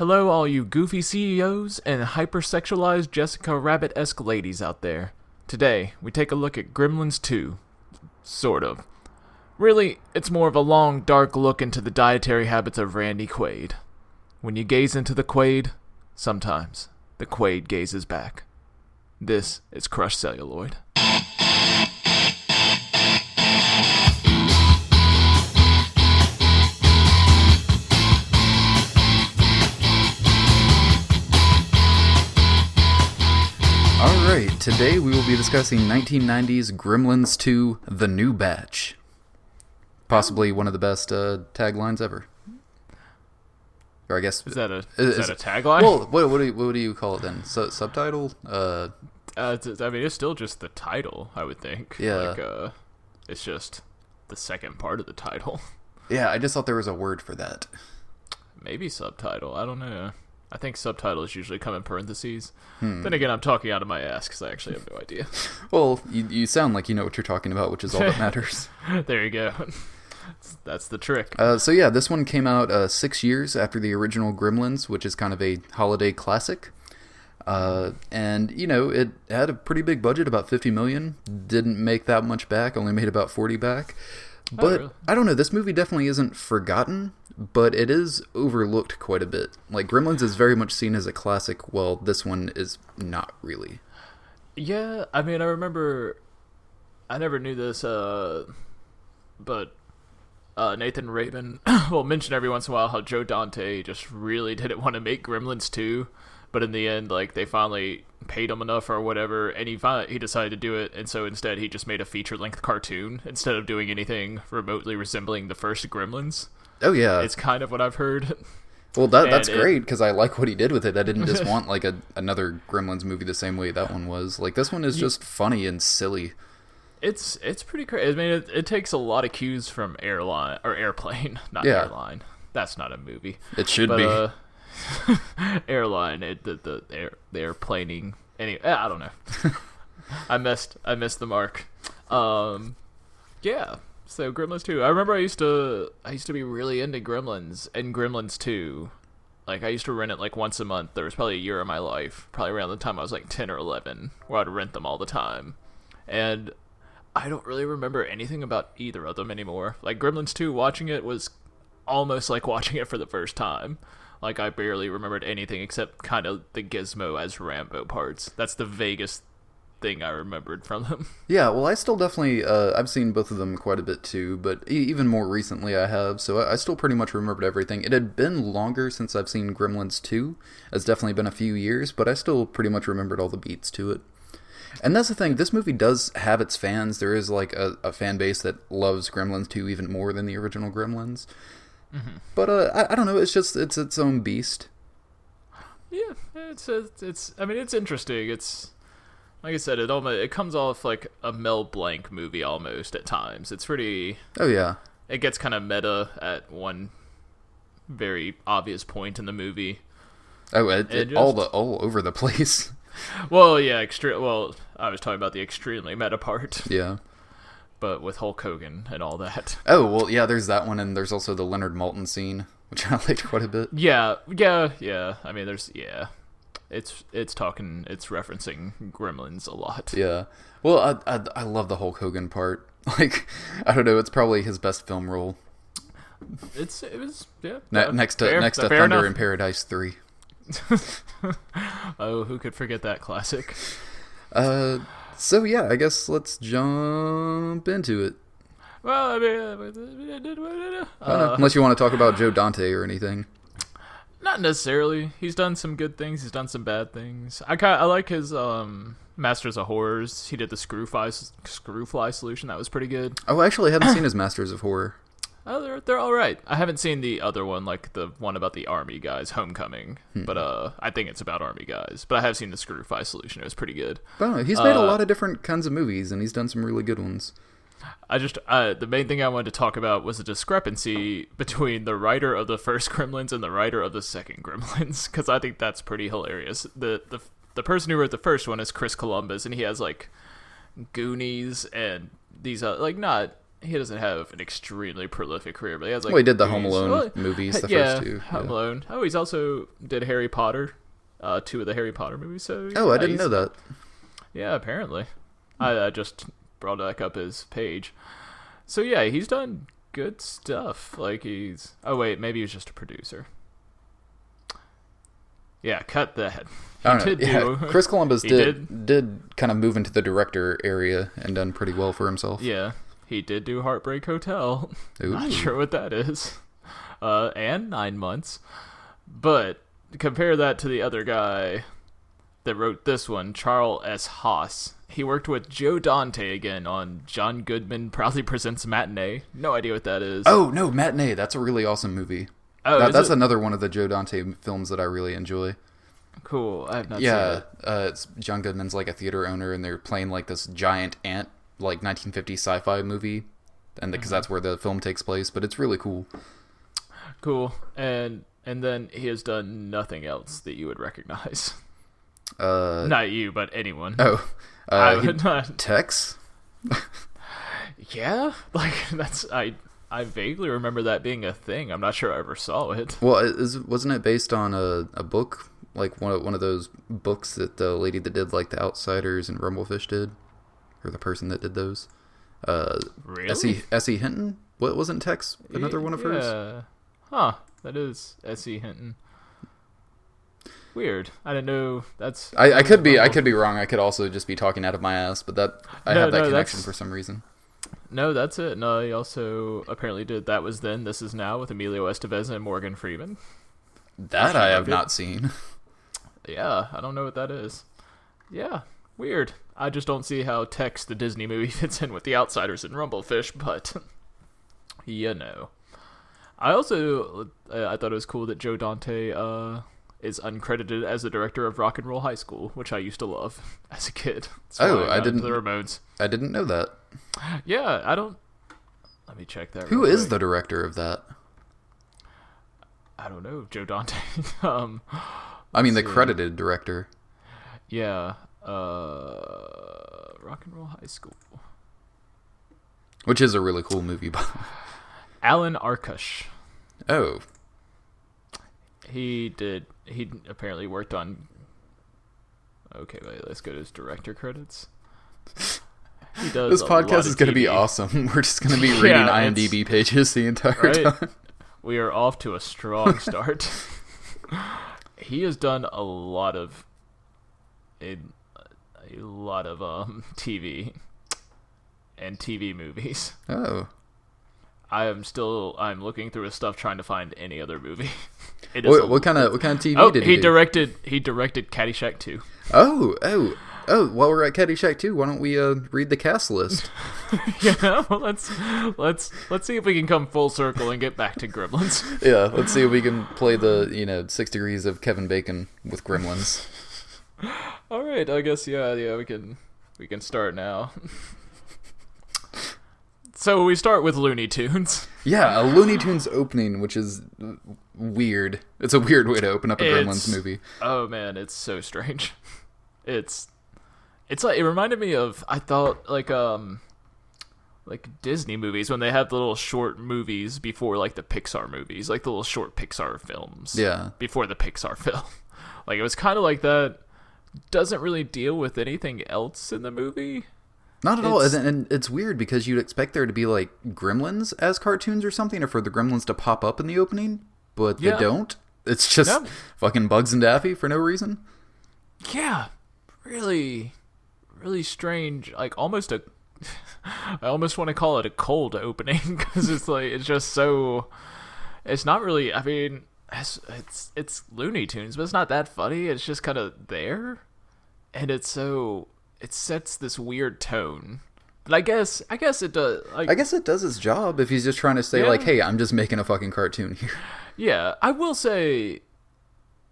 Hello, all you goofy CEOs and hypersexualized Jessica Rabbit-esque ladies out there. Today, we take a look at Gremlins 2. Sort of. Really, it's more of a long, dark look into the dietary habits of Randy Quaid. When you gaze into the Quaid, sometimes the Quaid gazes back. This is Crushed Celluloid. Alright, today we will be discussing 1990's Gremlins 2, The New Batch. Possibly one of the best taglines ever. Or I guess... Is that a tagline? Well, what do you call it then? Subtitle? I mean, it's still just the title, I would think. Yeah. It's just the second part of the title. Yeah, I just thought there was a word for that. Maybe subtitle, I don't know. I think subtitles usually come in parentheses. Then again, I'm talking out of my ass because I actually have no idea. Well, you sound like you know what you're talking about, which is all that matters. There you go. That's the trick. So yeah, this one came out 6 years after the original Gremlins, which is kind of a holiday classic. And, you know, it had a pretty big budget, about $50 million. Didn't make that much back, only made about 40 back. But, really? I don't know, this movie definitely isn't forgotten, but it is overlooked quite a bit. Like, Gremlins is very much seen as a classic, while this one is not really. Yeah, I mean, I remember... I never knew this, but... Nathan Rabin will mention every once in a while how Joe Dante just really didn't want to make Gremlins 2, but in the end, like, they finally paid him enough or whatever, and he decided to do it, and so instead he just made a feature-length cartoon instead of doing anything remotely resembling the first Gremlins. Oh, yeah. It's kind of what I've heard. Well, that's great, because I like what he did with it. I didn't just want, like, another Gremlins movie the same way that one was. Like, this one is just funny and silly. It's pretty crazy. I mean, it takes a lot of cues from Airplane, not Airline. That's not a movie. It should be. Airline, the airplaning. Anyway, I don't know. I missed the mark. Yeah. So Gremlins 2. I remember I used to be really into Gremlins and Gremlins 2. Like, I used to rent it like once a month. There was probably a year of my life, probably around the time I was like 10 or 11, where I'd rent them all the time. And I don't really remember anything about either of them anymore. Like, Gremlins 2, watching it was almost like watching it for the first time. Like, I barely remembered anything except kind of the Gizmo as Rambo parts. That's the vaguest thing I remembered from them. Yeah, well, I still definitely, I've seen both of them quite a bit too, but even more recently I have, so I still pretty much remembered everything. It had been longer since I've seen Gremlins 2. It's definitely been a few years, but I still pretty much remembered all the beats to it. And that's the thing, this movie does have its fans. There is like a fan base that loves Gremlins 2 even more than the original Gremlins. Mm-hmm. But I don't know, it's its own beast. Yeah, it's I mean, it's interesting. It's, like I said, it comes off like a Mel Blanc movie almost at times. It's pretty... Oh, yeah. It gets kind of meta at one very obvious point in the movie. Oh, all over the place. Well, yeah, well, I was talking about the extremely meta part. Yeah. But with Hulk Hogan and all that. Oh, well, yeah, there's that one, and there's also the Leonard Maltin scene, which I liked quite a bit. Yeah. I mean, it's referencing Gremlins a lot. Yeah. Well, I love the Hulk Hogan part. Like, I don't know, it's probably his best film role. It was, yeah. Next to Thunder enough. In Paradise 3. Oh, who could forget that classic? So yeah, I guess let's jump into it. Well, I mean, unless you want to talk about Joe Dante or anything. Not necessarily. He's done some good things. He's done some bad things. I like his Masters of Horrors. He did the Screwfly solution. That was pretty good. Oh, actually, I haven't seen his Masters of Horror. Oh, they're all right. I haven't seen the other one, like the one about the army guys, Homecoming. But I think it's about army guys. But I have seen the Screwfly solution. It was pretty good. Oh, he's made a lot of different kinds of movies, and he's done some really good ones. The main thing I wanted to talk about was the discrepancy between the writer of the first Gremlins and the writer of the second Gremlins, because I think that's pretty hilarious. The person who wrote the first one is Chris Columbus, and he has like Goonies and these like not he doesn't have an extremely prolific career, but he has like. Well, he did the Home movies. Alone movies, the first two. Home Alone. Oh, he's also did Harry Potter, 2 of the Harry Potter movies. So I didn't know that. Yeah, apparently. I just brought back up his page. So yeah, he's done good stuff. Like he's. Oh wait, maybe he was just a producer. Yeah, cut that. Chris Columbus did kind of move into the director area and done pretty well for himself. Yeah, he did do Heartbreak Hotel. Ooh. Not sure what that is. And 9 months. But compare that to the other guy that wrote this one, Charles S. Haas. He worked with Joe Dante again on John Goodman Proudly Presents Matinee. No idea what that is. Oh, no, Matinee. That's a really awesome movie. Oh, that's another one of the Joe Dante films that I really enjoy. Cool. I have not seen it. It's John Goodman's like a theater owner, and they're playing like this giant ant, like 1950s sci-fi movie, and because that's where the film takes place. But it's really cool. Cool. And then he has done nothing else that you would recognize. Not you, but anyone. Oh, Tex. Yeah, like that's I vaguely remember that being a thing. I'm not sure I ever saw it. Well, wasn't it based on a book, like one of those books that the lady that did like The Outsiders and Rumblefish did, or the person that did those? Really? S.E. Hinton? What wasn't Tex another one of hers? Huh? That is S.E. Hinton. Weird. I didn't know that's. I could be wrong. I could also just be talking out of my ass, but I have that connection for some reason. No, that's it. No, he also apparently did That Was Then, This Is Now with Emilio Estevez and Morgan Freeman. That I have not seen. Yeah, I don't know what that is. Yeah, weird. I just don't see how Tex, the Disney movie, fits in with The Outsiders and Rumblefish, but you know. I also I thought it was cool that Joe Dante is uncredited as the director of Rock and Roll High School, which I used to love as a kid. I didn't. The Ramones. I didn't know that. Yeah, I don't. Let me check that. Who is the director of that? I don't know, Joe Dante. I mean, the credited director. Yeah, Rock and Roll High School, which is a really cool movie. Alan Arkush. Oh. He apparently worked on. Okay, wait. Let's go to his director credits. He does. This podcast is going to be awesome. We're just going to be reading IMDb pages the entire time. We are off to a strong start. He has done a lot of TV and TV movies. Oh. I'm looking through his stuff trying to find any other movie. What kind of TV did he do? He directed Caddyshack 2. Oh, while we're at Caddyshack 2, why don't we read the cast list? Yeah, well, let's see if we can come full circle and get back to Gremlins. Yeah, let's see if we can play the 6 degrees of Kevin Bacon with Gremlins. All right, I guess yeah, we can start now. So we start with Looney Tunes. Yeah, a Looney Tunes opening, which is weird. It's a weird way to open up a Gremlins movie. Oh man, it's so strange. It's like it reminded me of, I thought, like Disney movies when they have the little short movies before like the Pixar movies, like the little short Pixar films. Yeah. Before the Pixar film. Like it was kind of like that. Doesn't really deal with anything else in the movie. Not at all, and it's weird because you'd expect there to be like Gremlins as cartoons or something, or for the Gremlins to pop up in the opening, but they don't. It's just fucking Bugs and Daffy for no reason. Yeah, really, really strange. Like almost a, I almost want to call it a cold opening because it's like it's just so. It's not really. I mean, it's Looney Tunes, but it's not that funny. It's just kind of there, and it's so. It sets this weird tone. But I guess it does. Like, I guess it does its job if he's just trying to say, like, hey, I'm just making a fucking cartoon here. Yeah, I will say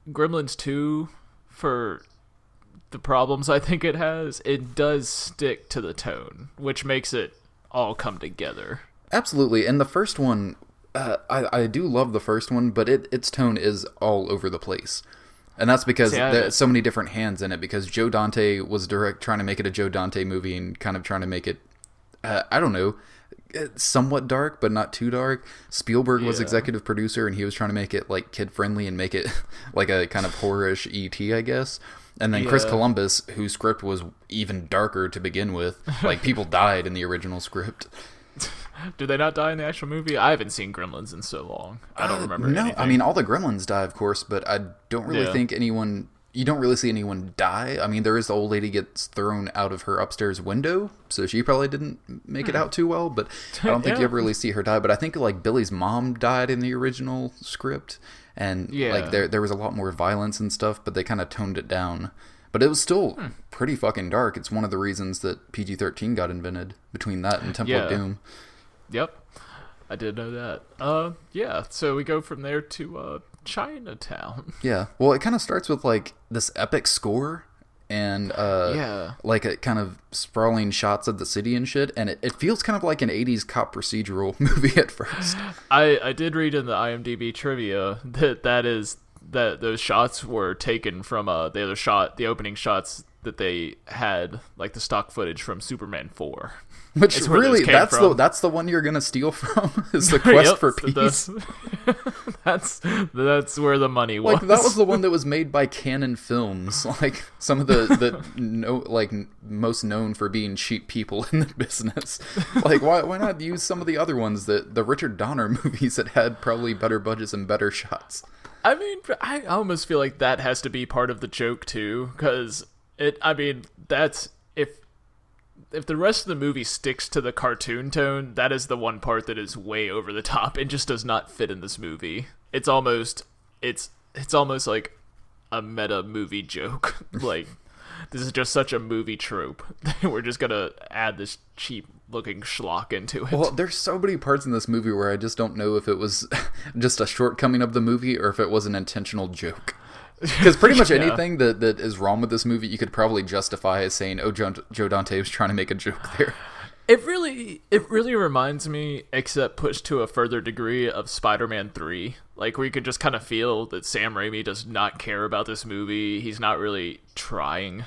Gremlins 2, for the problems I think it has, it does stick to the tone, which makes it all come together. Absolutely. And the first one, I do love the first one, but its tone is all over the place. And that's because there's so many different hands in it, because Joe Dante was trying to make it a Joe Dante movie and kind of trying to make it, I don't know, somewhat dark, but not too dark. Spielberg was Yeah. executive producer, and he was trying to make it like kid friendly and make it like a kind of horror-ish E.T., I guess. And then Chris Yeah. Columbus, whose script was even darker to begin with, like people died in the original script. Do they not die in the actual movie? I haven't seen Gremlins in so long. I don't remember No, anything. I mean all the Gremlins die, of course, but I don't really Yeah. think anyone. You don't really see anyone die. I mean, there is the old lady gets thrown out of her upstairs window, so she probably didn't make it out too well. But I don't think you Yeah. ever really see her die. But I think like Billy's mom died in the original script, and Yeah. like there was a lot more violence and stuff, but they kind of toned it down. But it was still pretty fucking dark. It's one of the reasons that PG-13 got invented. Between that and Temple of Yeah. Doom. Yep. I did know that. Yeah, so we go from there to Chinatown. Yeah. Well, it kind of starts with like this epic score and Yeah. like a kind of sprawling shots of the city and shit, and it feels kind of like an 80s cop procedural movie at first. I did read in the IMDb trivia that those shots were taken from the opening shots that they had, like the stock footage from Superman 4. Which It's where really, those came from. that's the one you're gonna steal from is the Quest Yep, for Peace. that's where the money was. Like that was the one that was made by Canon Films, like some of the most known for being cheap people in the business. Like why not use some of the other ones, the Richard Donner movies that had probably better budgets and better shots. I mean, I almost feel like that has to be part of the joke too, because that's if the rest of the movie sticks to the cartoon tone, that is the one part that is way over the top and just does not fit in this movie. It's almost like a meta movie joke. Like, this is just such a movie trope. We're just gonna add this cheap looking schlock into it. Well, there's so many parts in this movie where I just don't know if it was just a shortcoming of the movie or if it was an intentional joke. Because pretty much Yeah. anything that is wrong with this movie, you could probably justify as saying, "Oh, Joe Dante was trying to make a joke there." It really reminds me, except pushed to a further degree, of Spider-Man 3. Like, where you could just kind of feel that Sam Raimi does not care about this movie. He's not really trying.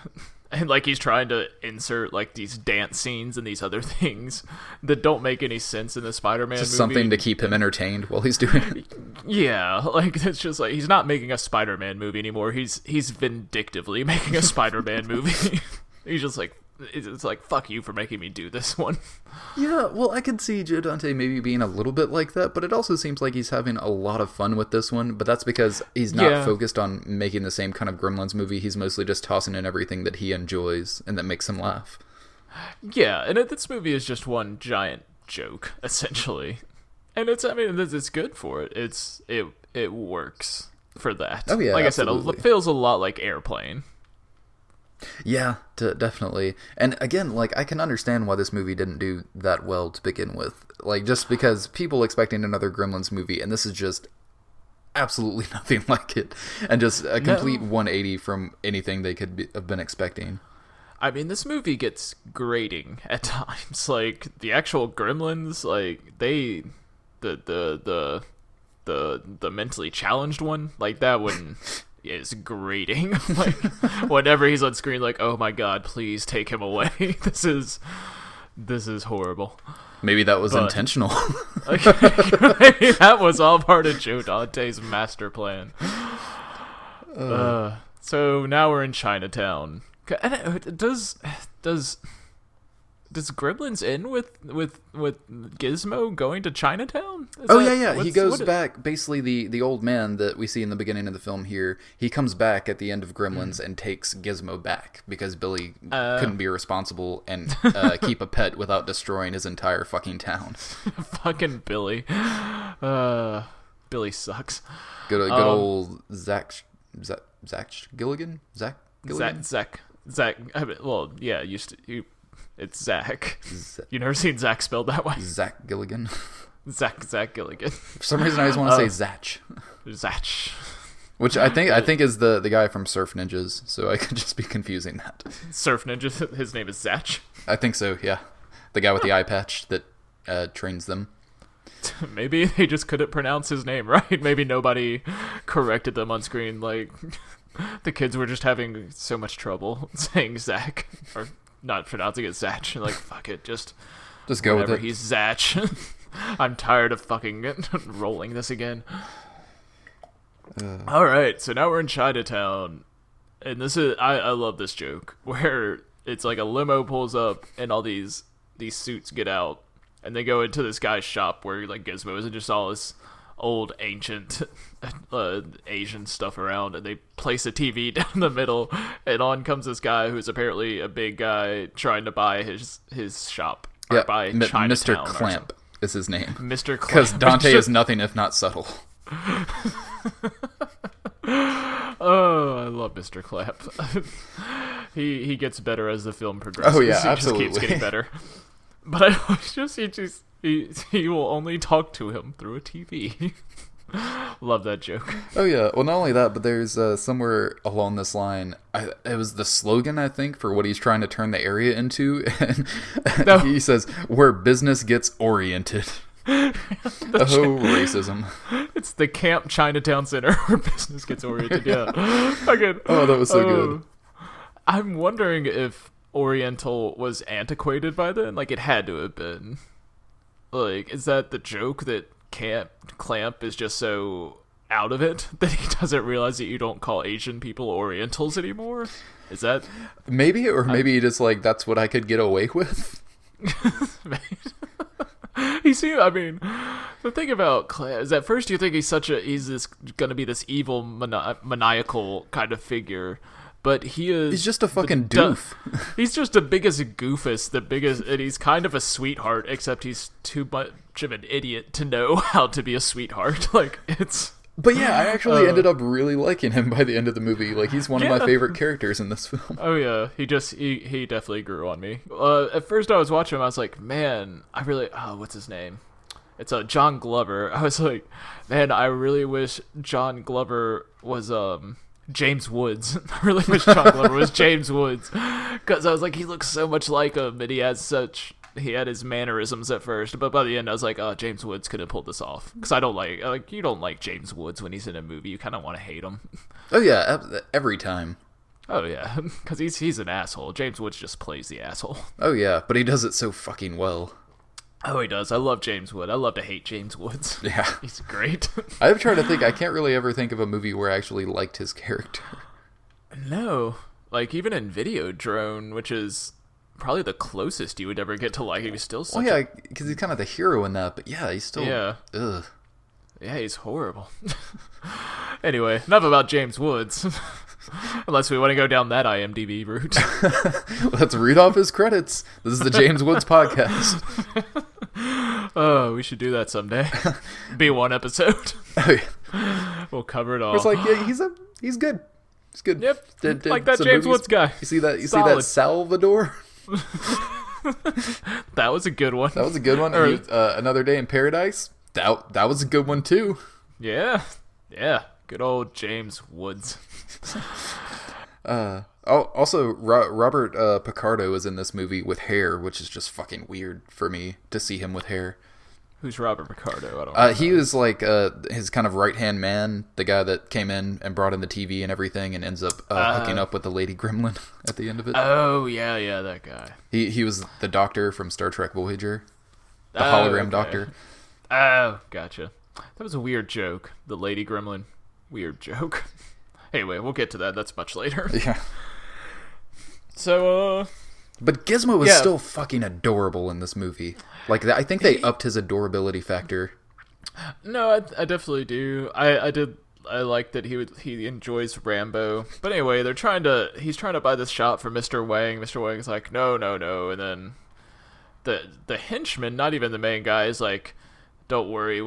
And, like, he's trying to insert, like, these dance scenes and these other things that don't make any sense in the Spider-Man Just movie. something to keep him entertained while he's doing it. Yeah, like, it's just like, he's not making a Spider-Man movie anymore. He's vindictively making a Spider-Man movie. He's just like, it's like, fuck you for making me do this one. Yeah, well, I could see Joe Dante maybe being a little bit like that, but it also seems like he's having a lot of fun with this one, but that's because he's not Yeah. focused on making the same kind of Gremlins movie. He's mostly just tossing in everything that he enjoys and that makes him laugh. Yeah, and this movie is just one giant joke, essentially. And it's good for it. It works for that. Oh, yeah, like absolutely. I said, it feels a lot like Airplane. Yeah, definitely. And again, like, I can understand why this movie didn't do that well to begin with. Like, just because people expecting another Gremlins movie, and this is just absolutely nothing like it. And just a complete 180 from anything they could have been expecting. I mean, this movie gets grating at times. Like, the actual Gremlins, like, the mentally challenged one, like, that one is grating. Like, whenever he's on screen, like, oh my god, please take him away. This is horrible. Maybe that was intentional. Maybe that was all part of Joe Dante's master plan. So now we're in Chinatown. And does Gremlins end with Gizmo going to Chinatown? He goes back. Basically, the old man that we see in the beginning of the film here, he comes back at the end of Gremlins and takes Gizmo back because Billy couldn't be responsible and keep a pet without destroying his entire fucking town. Fucking Billy. Billy sucks. Good old Zach Gilligan. Zach Gilligan. Zach. Well, yeah. It's Zach. You never seen Zach spelled that way? Zach Gilligan. Zach Gilligan. For some reason, I just want to say Zach. Zach. Which I think is the guy from Surf Ninjas, so I could just be confusing that. Surf Ninja. His name is Zach. I think so. Yeah, the guy with the eye patch that trains them. Maybe they just couldn't pronounce his name right. Maybe nobody corrected them on screen. Like, the kids were just having so much trouble saying Zach or not pronouncing it Zach. Like, fuck it, just Just go with whenever it. he's Zatch. I'm tired of fucking rolling this again. All right, so now we're in Chinatown, and this is I love this joke where it's like a limo pulls up and all these suits get out and they go into this guy's shop where like Gizmo is and just all this old ancient Asian stuff around, and they place a TV down the middle, and on comes this guy who's apparently a big guy trying to buy his shop. Yeah, buy Mr. Clamp is his name. Mr. Clamp. Because Dante is nothing if not subtle. Oh, I love Mr. Clamp. he gets better as the film progresses. Oh yeah, he absolutely. just keeps getting better. But he will only talk to him through a TV. Love that joke. Oh yeah, well not only that, but there's somewhere along this line, it was the slogan I think for what he's trying to turn the area into, and No. he says, "Where business gets oriented." Racism. It's the Camp Chinatown Center where business gets oriented. Yeah. Okay. Oh, that was so good. I'm wondering if Oriental was antiquated by then. Like, it had to have been. Like, is that the joke that Clamp is just so out of it that he doesn't realize that you don't call Asian people Orientals anymore? Is that... Maybe, or maybe just like, that's what I could get away with? I mean, the thing about Clamp is at first you think he's gonna be this evil maniacal kind of figure, but he's just a fucking doof. He's just the biggest goofus, and he's kind of a sweetheart, except he's too much of an idiot to know how to be a sweetheart. Like, it's... But yeah, I actually ended up really liking him by the end of the movie. Like, he's one of my favorite characters in this film. Oh yeah, he definitely grew on me. At first I was watching him, I was like, man, I really... Oh, what's his name? It's John Glover. I was like, man, I really wish John Glover was James Woods. I really wish John Glover was James Woods, because I was like, he looks so much like him, and he had his mannerisms at first, but by the end I was like, oh, James Woods could have pulled this off, because I don't like you don't like James Woods when he's in a movie. You kind of want to hate him. Oh yeah, every time. Oh yeah, because he's an asshole. James Woods just plays the asshole. Oh yeah, but he does it so fucking well. Oh, he does. I love James Wood. I love to hate James Woods. Yeah. He's great. I've tried to think, I can't really ever think of a movie where I actually liked his character. No. Like, even in Videodrome, which is probably the closest you would ever get to like him, he's still such because he's kind of the hero in that, but yeah, he's still... Yeah. Ugh. Yeah, he's horrible. Anyway, enough about James Woods. Unless we want to go down that IMDb route. Let's read off his credits. This is the James Woods podcast. Oh, we should do that someday. Be one episode. Oh, yeah. We'll cover it all. It's like, yeah, he's good. He's good. Yep. Like that James Woods guy. You see that Salvador? That was a good one. That was a good one. Another Day in Paradise. That was a good one too. Yeah. Good old James Woods. Also, Robert Picardo is in this movie with hair, which is just fucking weird for me to see him with hair. Who's Robert Picardo? I don't know. He was like his kind of right-hand man, the guy that came in and brought in the TV and everything and ends up hooking up with the lady gremlin at the end of it. Oh, yeah, that guy. He was the doctor from Star Trek Voyager. The hologram doctor. Oh, gotcha. That was a weird joke. The lady gremlin. Weird joke. Anyway, we'll get to that. That's much later. Yeah. So, But Gizmo is still fucking adorable in this movie. Like, I think they upped his adorability factor. No, I definitely do. I like that he enjoys Rambo. But anyway, he's trying to buy this shop for Mr. Wang. Mr. Wang's like, no. And then the henchman, not even the main guy, is like, don't worry,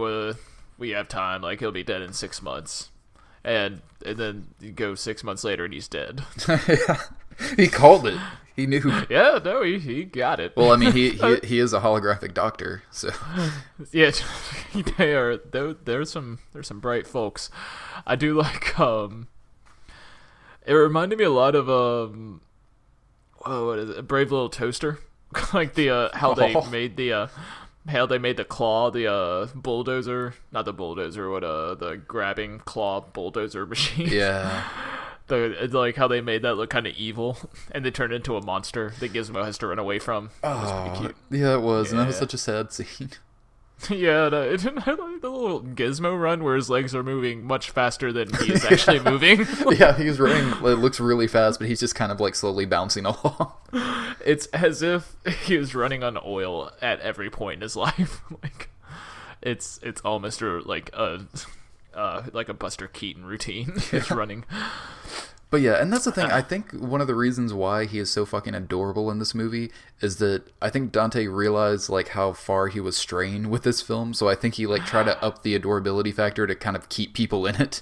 we have time. Like, he'll be dead in 6 months. And then you go 6 months later and he's dead. He called it. He knew. Yeah, no, he got it. Well, I mean, he is a holographic doctor, so. Yeah, there's some bright folks. I do like it reminded me a lot of what is it? Brave Little Toaster. Like the how they made the claw, the bulldozer, not the bulldozer, the grabbing claw bulldozer machine. Yeah. Like how they made that look kind of evil, and they turned into a monster that Gizmo has to run away from. That was pretty cute. Yeah, it was, and that was such a sad scene. Yeah, I like the little Gizmo run where his legs are moving much faster than he is actually moving. Yeah, he's running. It looks really fast, but he's just kind of like slowly bouncing along. It's as if he was running on oil at every point in his life. Like, it's almost like a Buster Keaton routine. He's running. But yeah, and that's the thing. I think one of the reasons why he is so fucking adorable in this movie is that I think Dante realized like how far he was straying with this film, so I think he like tried to up the adorability factor to kind of keep people in it.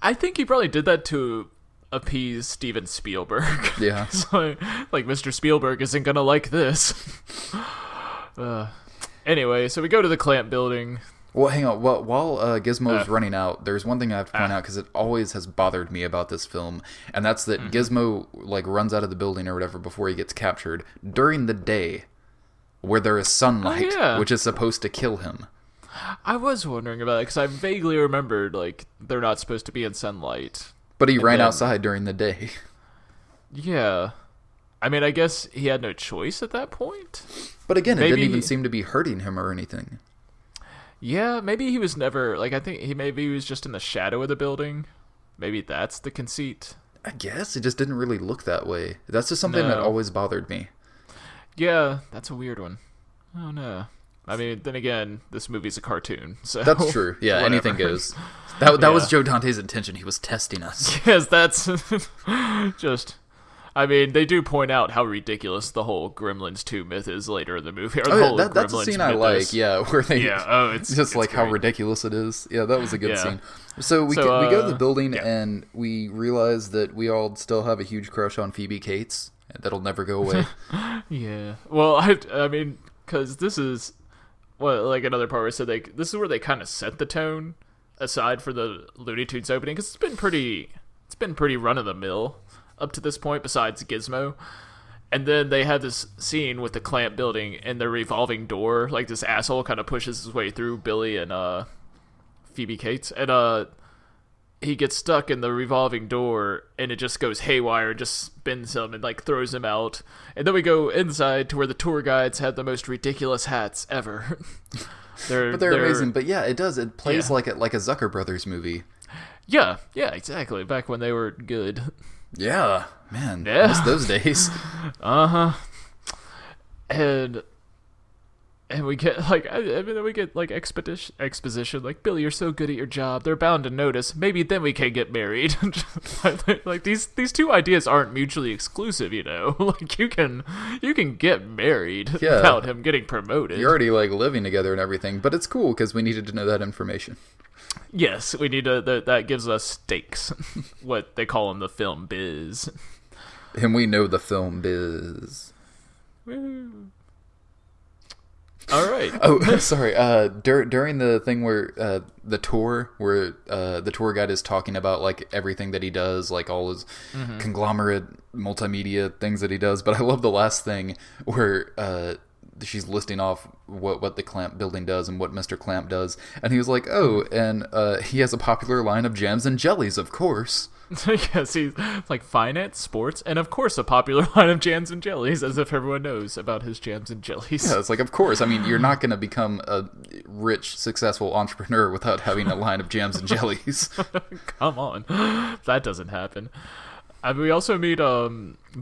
I think he probably did that to appease Steven Spielberg. Yeah. So, like Mr. Spielberg isn't gonna like this. Anyway, so we go to the Clamp building. Well, hang on. While Gizmo's running out, there's one thing I have to point out because it always has bothered me about this film, and that's that Gizmo like runs out of the building or whatever before he gets captured during the day, where there is sunlight, which is supposed to kill him. I was wondering about it because I vaguely remembered like they're not supposed to be in sunlight. But he ran outside during the day. Yeah. I mean, I guess he had no choice at that point. But again, it didn't even seem to be hurting him or anything. Yeah, maybe he was never, like, I think maybe he was just in the shadow of the building. Maybe that's the conceit. I guess it just didn't really look that way. That's just something that always bothered me. Yeah, that's a weird one. Oh, no. I mean, then again, this movie's a cartoon, so... That's true. Yeah, whatever. Anything goes. That was Joe Dante's intention. He was testing us. Yes, that's just... I mean, they do point out how ridiculous the whole Gremlins 2 myth is later in the movie. That's a scene I like, where they... Yeah, it's just like great. How ridiculous it is. Yeah, that was a good scene. So we go to the building, and we realize that we all still have a huge crush on Phoebe Cates. That'll never go away. Yeah. Well, I mean, because this is... Well, like another part where I said, like, this is where they kind of set the tone, aside for the Looney Tunes opening, because it's been pretty run-of-the-mill up to this point, besides Gizmo. And then they have this scene with the Clamp building and the revolving door. Like, this asshole kind of pushes his way through Billy and Phoebe Cates. And he gets stuck in the revolving door, and it just goes haywire, just spins him and, like, throws him out. And then we go inside to where the tour guides have the most ridiculous hats ever. They're amazing. But yeah, it does. It plays like a Zucker Brothers movie. Yeah, exactly. Back when they were good. Yeah, man. Yeah. Miss those days. Uh-huh. And we get like exposition like, Billy, you're so good at your job, they're bound to notice, maybe then we can get married. Like these two ideas aren't mutually exclusive, you know. Like you can get married without him getting promoted. You're already like living together and everything, but it's cool because we needed to know that information. Yes, we need to. That gives us stakes. What they call in the film biz. And we know the film biz. Woo. All right. Oh, sorry. During the thing where the tour, where the tour guide is talking about like everything that he does, like all his conglomerate multimedia things that he does. But I love the last thing where she's listing off what the Clamp building does and what Mr. Clamp does, and he was like, "Oh, and he has a popular line of jams and jellies, of course." Yes, he's like finance, sports, and of course a popular line of jams and jellies, as if everyone knows about his jams and jellies. Yeah, it's like, of course. I mean, you're not going to become a rich, successful entrepreneur without having a line of jams and jellies. Come on, that doesn't happen. We also meet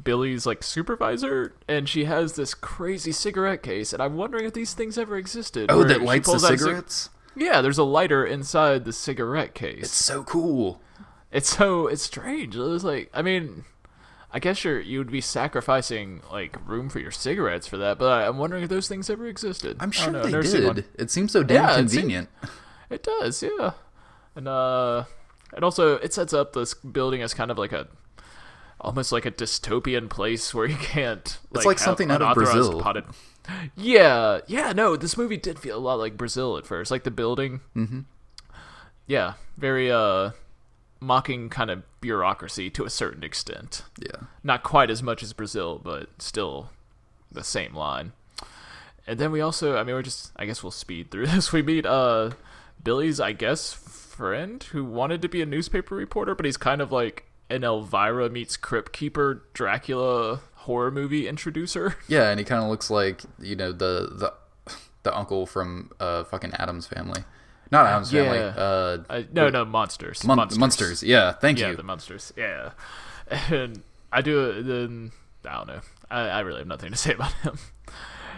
Billy's like supervisor, and she has this crazy cigarette case, and I'm wondering if these things ever existed. Oh, that lights the cigarettes? Yeah, there's a lighter inside the cigarette case. It's so cool. It's strange. It was like, I mean, I guess you would be sacrificing like room for your cigarettes for that, but I'm wondering if those things ever existed. I'm sure they did. It seems so damn convenient. It does, yeah. And also it sets up this building as kind of like almost like a dystopian place where you can't. It's like something out of Brazil. Yeah. No, this movie did feel a lot like Brazil at first, like the building. Mm-hmm. Yeah, very mocking kind of bureaucracy to a certain extent. Yeah, not quite as much as Brazil, but still the same line. And then we also, I mean, I guess we'll speed through this. We meet Billy's, I guess, friend who wanted to be a newspaper reporter, but he's kind of like an Elvira meets Crypt Keeper Dracula horror movie introducer. Yeah, and he kind of looks like, you know, the uncle from fucking Addams Family. Not Addams Family. No, Monsters. Monsters. Yeah, thank you. Yeah, the Monsters. Yeah. And I don't know. I really have nothing to say about him.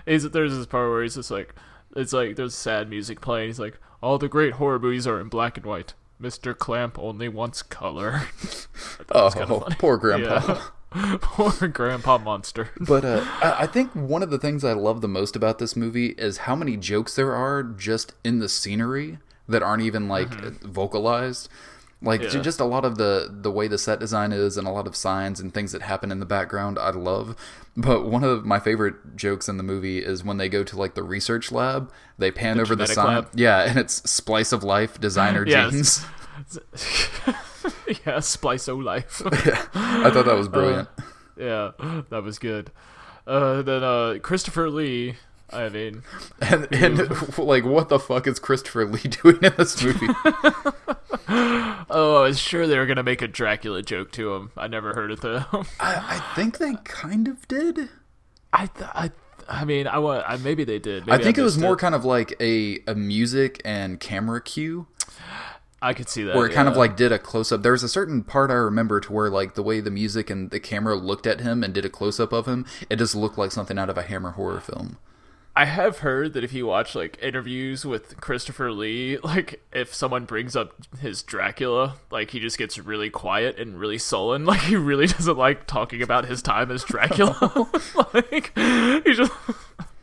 There's this part where he's just like, it's like there's sad music playing. He's like, all the great horror movies are in black and white. Mr. Clamp only wants color. Oh, poor Grandpa. Yeah. Poor Grandpa Monster. But I think one of the things I love the most about this movie is how many jokes there are just in the scenery that aren't even like vocalized. Like just a lot of the way the set design is and a lot of signs and things that happen in the background I love. But one of my favorite jokes in the movie is when they go to like the research lab, they pan over the sign. Lab. Yeah, and it's Splice of Life designer jeans. Yeah, Splice of Life. Yeah, I thought that was brilliant. Yeah, that was good. Then Christopher Lee, I mean... And like, what the fuck is Christopher Lee doing in this movie? Oh, I was sure they were going to make a Dracula joke to him. I never heard it, though. I think they kind of did. I mean, maybe they did. Maybe I think it was more kind of like a music and camera cue. I could see that. Where it kind of like did a close-up. There was a certain part I remember to where like the way the music and the camera looked at him and did a close-up of him, it just looked like something out of a Hammer horror film. I have heard that if you watch like interviews with Christopher Lee, like if someone brings up his Dracula, like he just gets really quiet and really sullen. Like he really doesn't like talking about his time as Dracula. Like he just...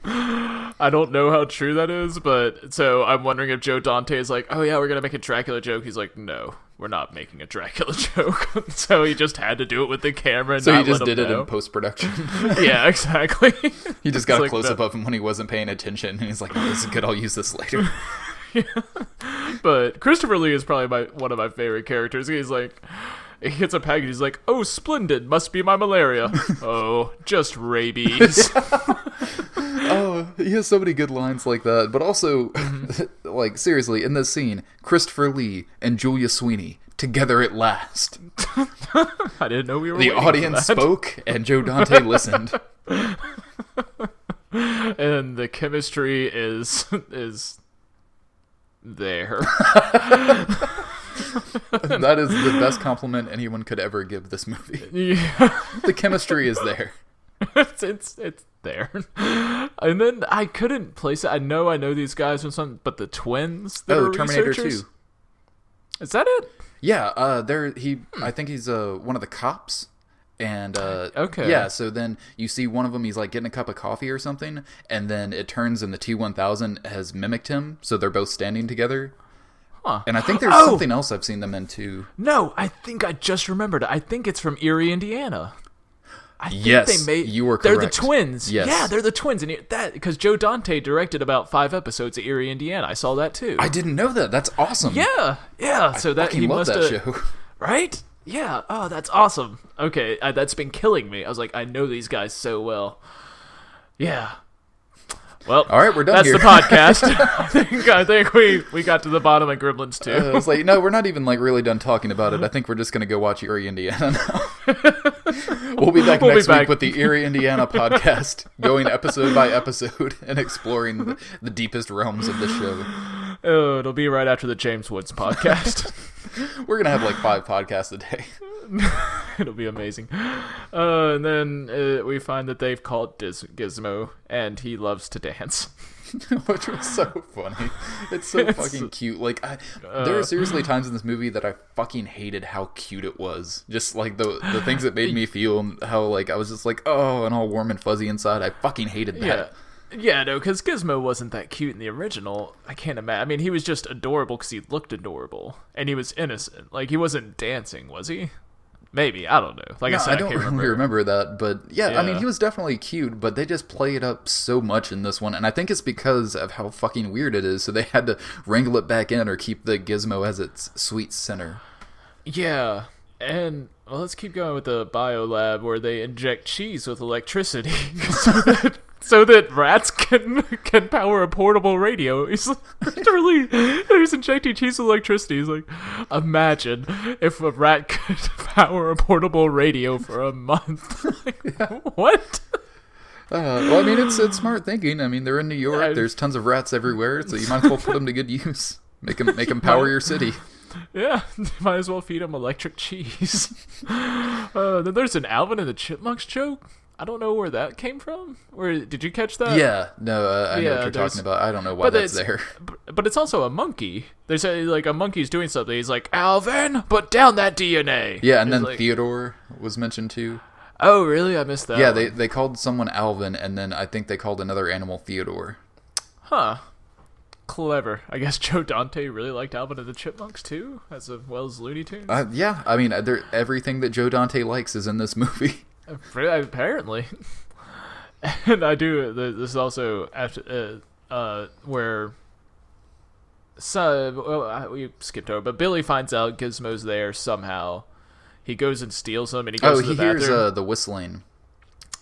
I don't know how true that is, but so I'm wondering if Joe Dante is like, oh yeah, we're gonna make a Dracula joke. He's like, no, we're not making a Dracula joke. So he just had to do it with the camera. And so he just did it in post-production. Yeah, exactly. He just got a close-up of him when he wasn't paying attention, and he's like, oh, this is good, I'll use this later. Yeah. But Christopher Lee is probably one of my favorite characters. He's like, he gets a package, he's like, oh, splendid, must be my malaria. Oh, just rabies. Oh, he has so many good lines like that. But also, like, seriously, in this scene, Christopher Lee and Julia Sweeney, together at last. I didn't know we were The audience spoke, and Joe Dante listened. And the chemistry is there. That is the best compliment anyone could ever give this movie. Yeah. The chemistry is there. It's there. And then I couldn't place it. I know these guys from something, but the twins that are Terminator researchers? 2. Is that it? Yeah, I think he's one of the cops. And okay. Yeah, so then you see one of them, he's like getting a cup of coffee or something, and then it turns and the T-1000 has mimicked him, so they're both standing together. Huh. And I think there's something else I've seen them in too. No, I think I just remembered. I think it's from Erie, Indiana. Yes, you were correct. They're the twins. Yes. Yeah, they're the twins, and that because Joe Dante directed about 5 episodes of Erie, Indiana. I saw that too. I didn't know that. That's awesome. Yeah. So that he love must that have, show. Right? Yeah. Oh, that's awesome. Okay, that's been killing me. I was like, I know these guys so well. Yeah. Well, all right, we're done. That's here. the podcast. I think we got to the bottom of Gremlins 2. I was like, no, we're not even like really done talking about it. I think we're just gonna go watch Erie, Indiana now. We'll be back next week with the Erie, Indiana podcast, going episode by episode and exploring the deepest realms of the show. Oh, it'll be right after the James Woods podcast. We're gonna have like 5 podcasts a day. It'll be amazing. And then we find that they've called Gizmo, and he loves to dance. Which was so funny. It's so fucking cute. Like, there are seriously times in this movie that I fucking hated how cute it was. Just like the things that made me feel, and how like I was just like, oh, and all warm and fuzzy inside. I fucking hated that. Yeah, no, because Gizmo wasn't that cute in the original. I can't imagine. I mean, he was just adorable because he looked adorable, and he was innocent. Like, he wasn't dancing, was he? Maybe, I don't know. Like I said, I don't really remember that, but yeah, I mean, he was definitely cute, but they just play it up so much in this one, and I think it's because of how fucking weird it is, so they had to wrangle it back in or keep the Gizmo as its sweet center. Yeah, and well, let's keep going with the biolab where they inject cheese with electricity so that rats can power a portable radio. He's literally he's injecting cheese with electricity. He's like, imagine if a rat could power a portable radio for a month. What? Well, I mean, it's smart thinking. I mean, they're in New York. There's tons of rats everywhere, so you might as well put them to good use. Make them power your city. Yeah, might as well feed them electric cheese. Then there's an Alvin and the Chipmunks joke. I don't know where that came from. Where did you catch that? Yeah, no, I know what you're talking about. I don't know why that's there. But it's also a monkey. There's a monkey's doing something. He's like, Alvin, put down that DNA. Yeah, and then Theodore was mentioned too. Oh, really? I missed that. Yeah, they called someone Alvin, and then I think they called another animal Theodore. Huh. Clever. I guess Joe Dante really liked Alvin and the Chipmunks too, as well as Looney Tunes. Yeah, I mean, everything that Joe Dante likes is in this movie. Apparently. And I do. This is also after where. We skipped over, but Billy finds out Gizmo's there somehow. He goes and steals him, and he goes to the bathroom. He hears the whistling.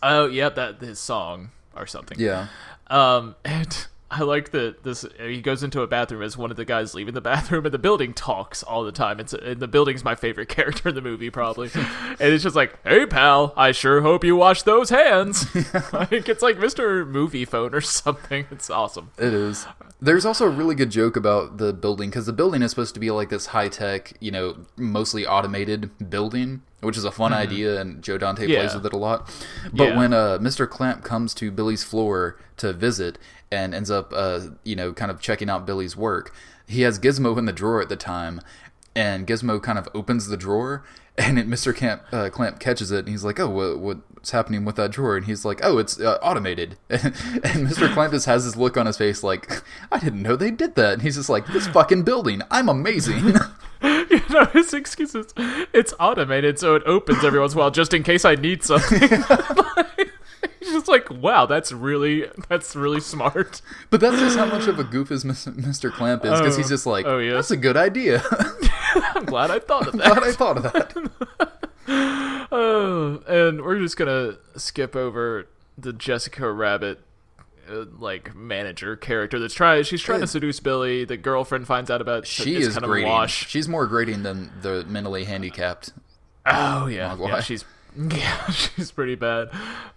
Oh, yep, that his song or something. Yeah. And I like that he goes into a bathroom as one of the guys leaving the bathroom, and the building talks all the time. And the building's my favorite character in the movie, probably. And it's just like, hey, pal, I sure hope you wash those hands. Like, it's like Mr. Movie Phone or something. It's awesome. It is. There's also a really good joke about the building, because the building is supposed to be like this high-tech, mostly automated building, which is a fun idea, and Joe Dante plays with it a lot. But when Mr. Clamp comes to Billy's floor to visit and ends up, kind of checking out Billy's work, he has Gizmo in the drawer at the time, and Gizmo kind of opens the drawer, and Mr. Clamp catches it, and he's like, oh, what's happening with that drawer? And he's like, oh, it's automated. And Mr. Clamp just has this look on his face like, I didn't know they did that. And he's just like, this fucking building, I'm amazing. His excuse is, it's automated, so it opens every once in a while just in case I need something. He's just like, wow, that's really smart. But that's just how much of a goof is Mr. Clamp is, because he's just like, that's a good idea. I'm glad I thought of that. And we're just gonna skip over the Jessica Rabbit manager character she's trying to seduce Billy. The girlfriend finds out about she is kind grating. Of wash. She's more grating than the mentally handicapped. Oh yeah, she's pretty bad.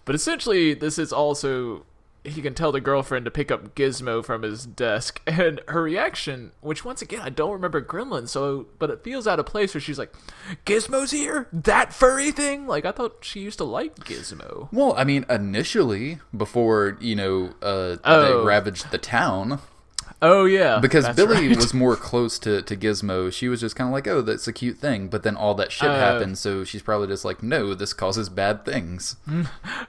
But essentially, this is also, he can tell the girlfriend to pick up Gizmo from his desk, and her reaction, which once again I don't remember Gremlins, but it feels out of place, where she's like, Gizmo's here? That furry thing? Like, I thought she used to like Gizmo. Well, I mean, initially, before they ravaged the town. Oh yeah, because Billy was more close to Gizmo. She was just kind of like, oh, that's a cute thing. But then all that shit happened, so she's probably just like, no, this causes bad things.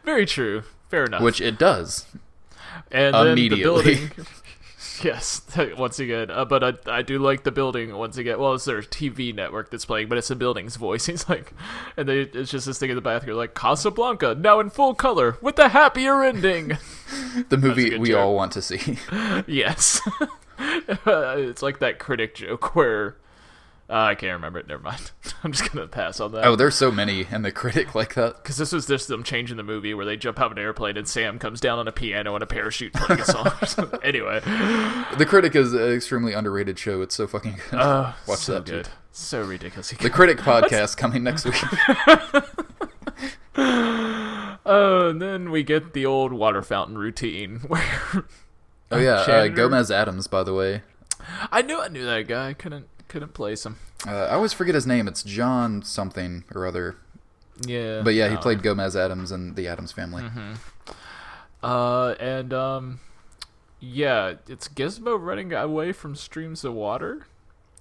Very true. Fair enough. Which it does. And immediately. Then the building. Yes, once again. But I do like the building once again. Well, it's their TV network that's playing, but it's the building's voice. He's like, it's just this thing in the bathroom, like, Casablanca, now in full color, with a happier ending. The movie we all want to see. Yes. It's like that critic joke where... I can't remember it. Never mind. I'm just going to pass on that. Oh, there's so many in the critic like that. Because this was just them changing the movie where they jump out of an airplane and Sam comes down on a piano and a parachute playing a song. Anyway. The Critic is an extremely underrated show. It's so fucking good. Watch so that good. Too. So ridiculously good. The Critic podcast coming next week. And then we get the old water fountain routine where... Oh yeah, Gomez Adams, by the way. I knew that guy. Couldn't place him. I always forget his name. It's John something or other. Yeah. But yeah, he played Gomez Adams in The Addams Family. Mm-hmm. It's Gizmo running away from streams of water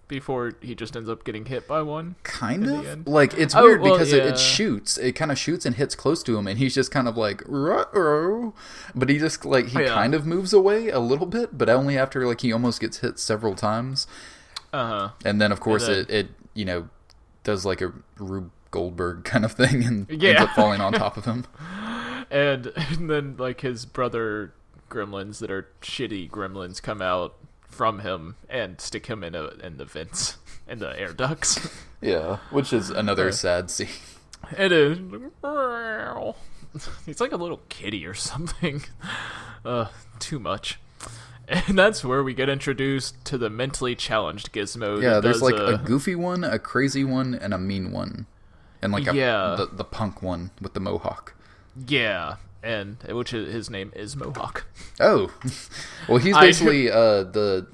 before he just ends up getting hit by one. Kind of? Like, it's weird because it shoots. It kind of shoots and hits close to him, and he's just kind of like, ruh-oh. But he just, kind of moves away a little bit, but only after, he almost gets hit several times. Uh-huh. And then, of course, it does like a Rube Goldberg kind of thing and ends up falling on top of him. And then, his brother gremlins that are shitty gremlins come out from him and stick him in the vents, in the air ducts. Yeah, which is another sad scene. It is. he's like a little kitty or something. Too much. And that's where we get introduced to the mentally challenged Gizmo. Yeah, there's like a goofy one, a crazy one, and a mean one. And like the punk one with the mohawk. Yeah, and which his name is Mohawk. Oh. Well, he's basically the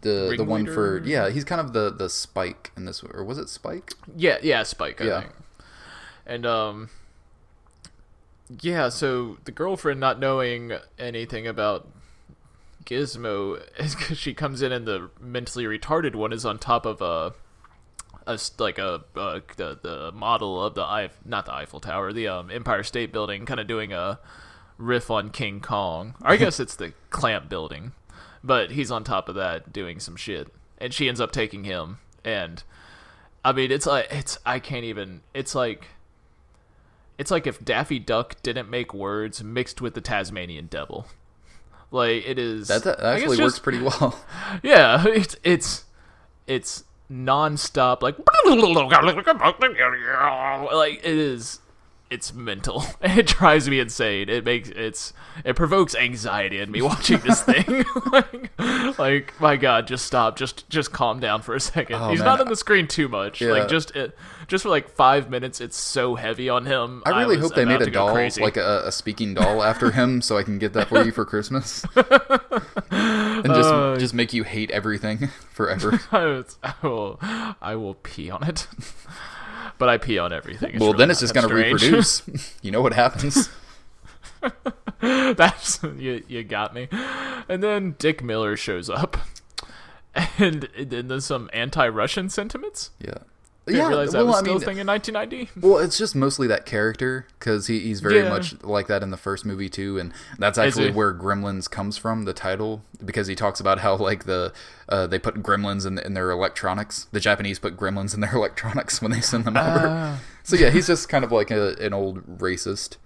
one for... Yeah, he's kind of the Spike in this... Or was it Spike? Yeah, Spike, I think. And, yeah, so the girlfriend not knowing anything about Gizmo, she comes in and the mentally retarded one is on top of the model of not the Eiffel Tower, the Empire State Building, kind of doing a riff on King Kong. Or I guess it's the Clamp Building, but he's on top of that doing some shit, and she ends up taking him. And I mean, it's like if Daffy Duck didn't make words mixed with the Tasmanian Devil. Like, it is... That actually works pretty well. Yeah, it's non-stop, like it is... It's mental. It drives me insane. It provokes anxiety in me watching this thing. like, my God, just stop. Just calm down for a second. He's not on the screen too much. Yeah. Like, just for like 5 minutes, it's so heavy on him. I really hope they made a doll, like a speaking doll after him, so I can get that for you for Christmas. And just make you hate everything forever. I will pee on it. But I pee on everything. Well, then it's just going to reproduce. You know what happens. That's you got me. And then Dick Miller shows up, and then there's some anti-Russian sentiments. Yeah. Didn't realize that was still a thing in 1990. Well, it's just mostly that character, because he's very much like that in the first movie too, and that's actually where Gremlins comes from, the title, because he talks about how like they put Gremlins in their electronics. The Japanese put Gremlins in their electronics when they send them over. So yeah, he's just kind of like an old racist.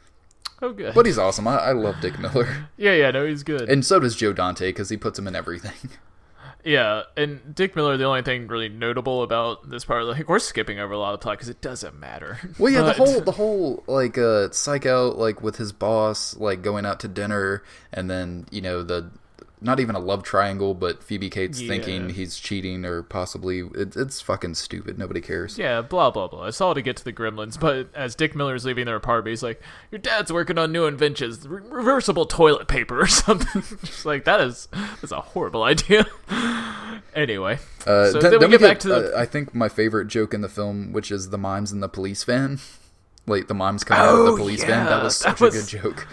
Oh, good. But he's awesome. I love Dick Miller. Yeah, no, he's good. And so does Joe Dante, because he puts him in everything. Yeah, and Dick Miller, the only thing really notable about this part, like, we're skipping over a lot of plot because it doesn't matter. Well, yeah, the whole like psych out, like with his boss, like going out to dinner, and then not even a love triangle, but Phoebe Cates thinking he's cheating or possibly it's fucking stupid. Nobody cares. Yeah, blah blah blah. It's all to get to the Gremlins, but as Dick Miller's leaving their apartment, he's like, "Your dad's working on new inventions, reversible toilet paper or something." Just like that's a horrible idea. Anyway, so then we get back to the... I think my favorite joke in the film, which is the mimes in the police van. Like, the mimes coming out of the police van. That was such a good joke.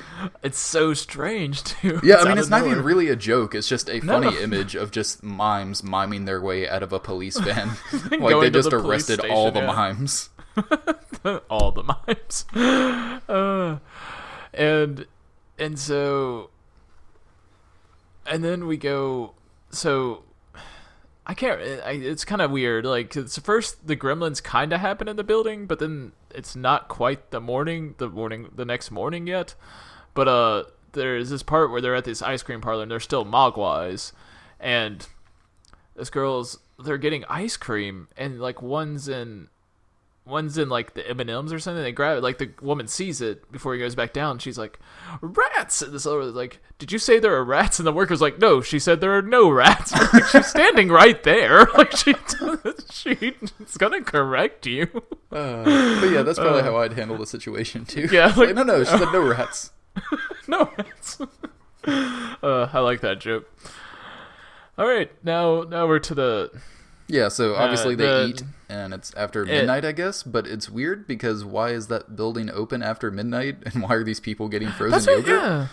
It's so strange, too. Yeah, I mean, it's not even really a joke. It's just a funny image of just mimes miming their way out of a police van. Like, they just arrested all the mimes. All the mimes. And so... And then we go... So... it's kind of weird. Like, it's first the Gremlins kind of happen in the building, but then it's not quite the next morning yet. But there's this part where they're at this ice cream parlor and they're still Mogwais, and they're getting ice cream, and like one's in like the M&Ms or something. They grab it, like the woman sees it before he goes back down. She's like, "Rats!" And this other was like, "Did you say there are rats?" And the worker's like, "No, she said there are no rats." Like, she's standing right there. Like she's gonna correct you. But yeah, that's probably how I'd handle the situation too. Yeah, like, no, she said no rats. No rats. I like that joke. All right, now we're to the... Yeah, so obviously they eat, and it's after midnight, I guess, but it's weird because why is that building open after midnight, and why are these people getting frozen yogurt?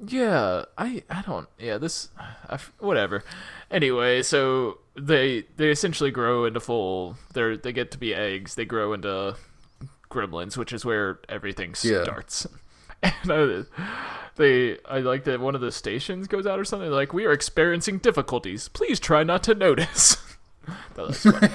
Yeah, I don't... Yeah, whatever. Anyway, so they essentially grow into they get to be eggs, they grow into Gremlins, which is where everything starts. And I like that one of the stations goes out or something, like, "We are experiencing difficulties. Please try not to notice." That was funny.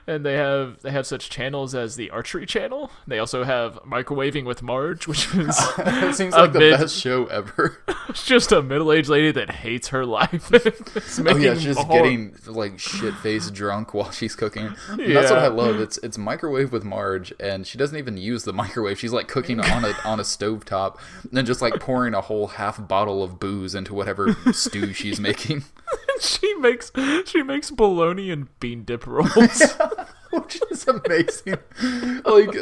And they have such channels as the archery channel. They also have Microwaving with Marge, which is It seems like the best show ever. It's just a middle-aged lady that hates her life. She's just getting like shit-faced drunk while she's cooking. And that's what I love. It's Microwave with Marge, and she doesn't even use the microwave. She's like cooking on a stovetop, and then just like pouring a whole half bottle of booze into whatever stew she's making. She makes bologna and bean dip rolls. Which is amazing. Like,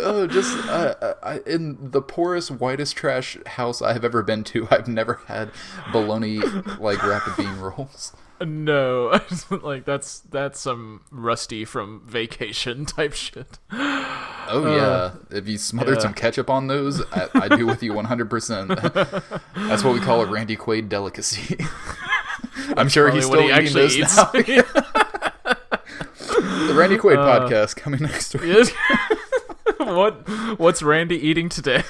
in the poorest, whitest trash house I have ever been to, I've never had bologna like rapid bean rolls. No, like that's some Rusty from Vacation type shit. Oh yeah, if you smothered some ketchup on those, I'd be with you 100%. That's what we call a Randy Quaid delicacy. I'm sure he's still eating those now. The Randy Quaid podcast coming next week. What's Randy eating today?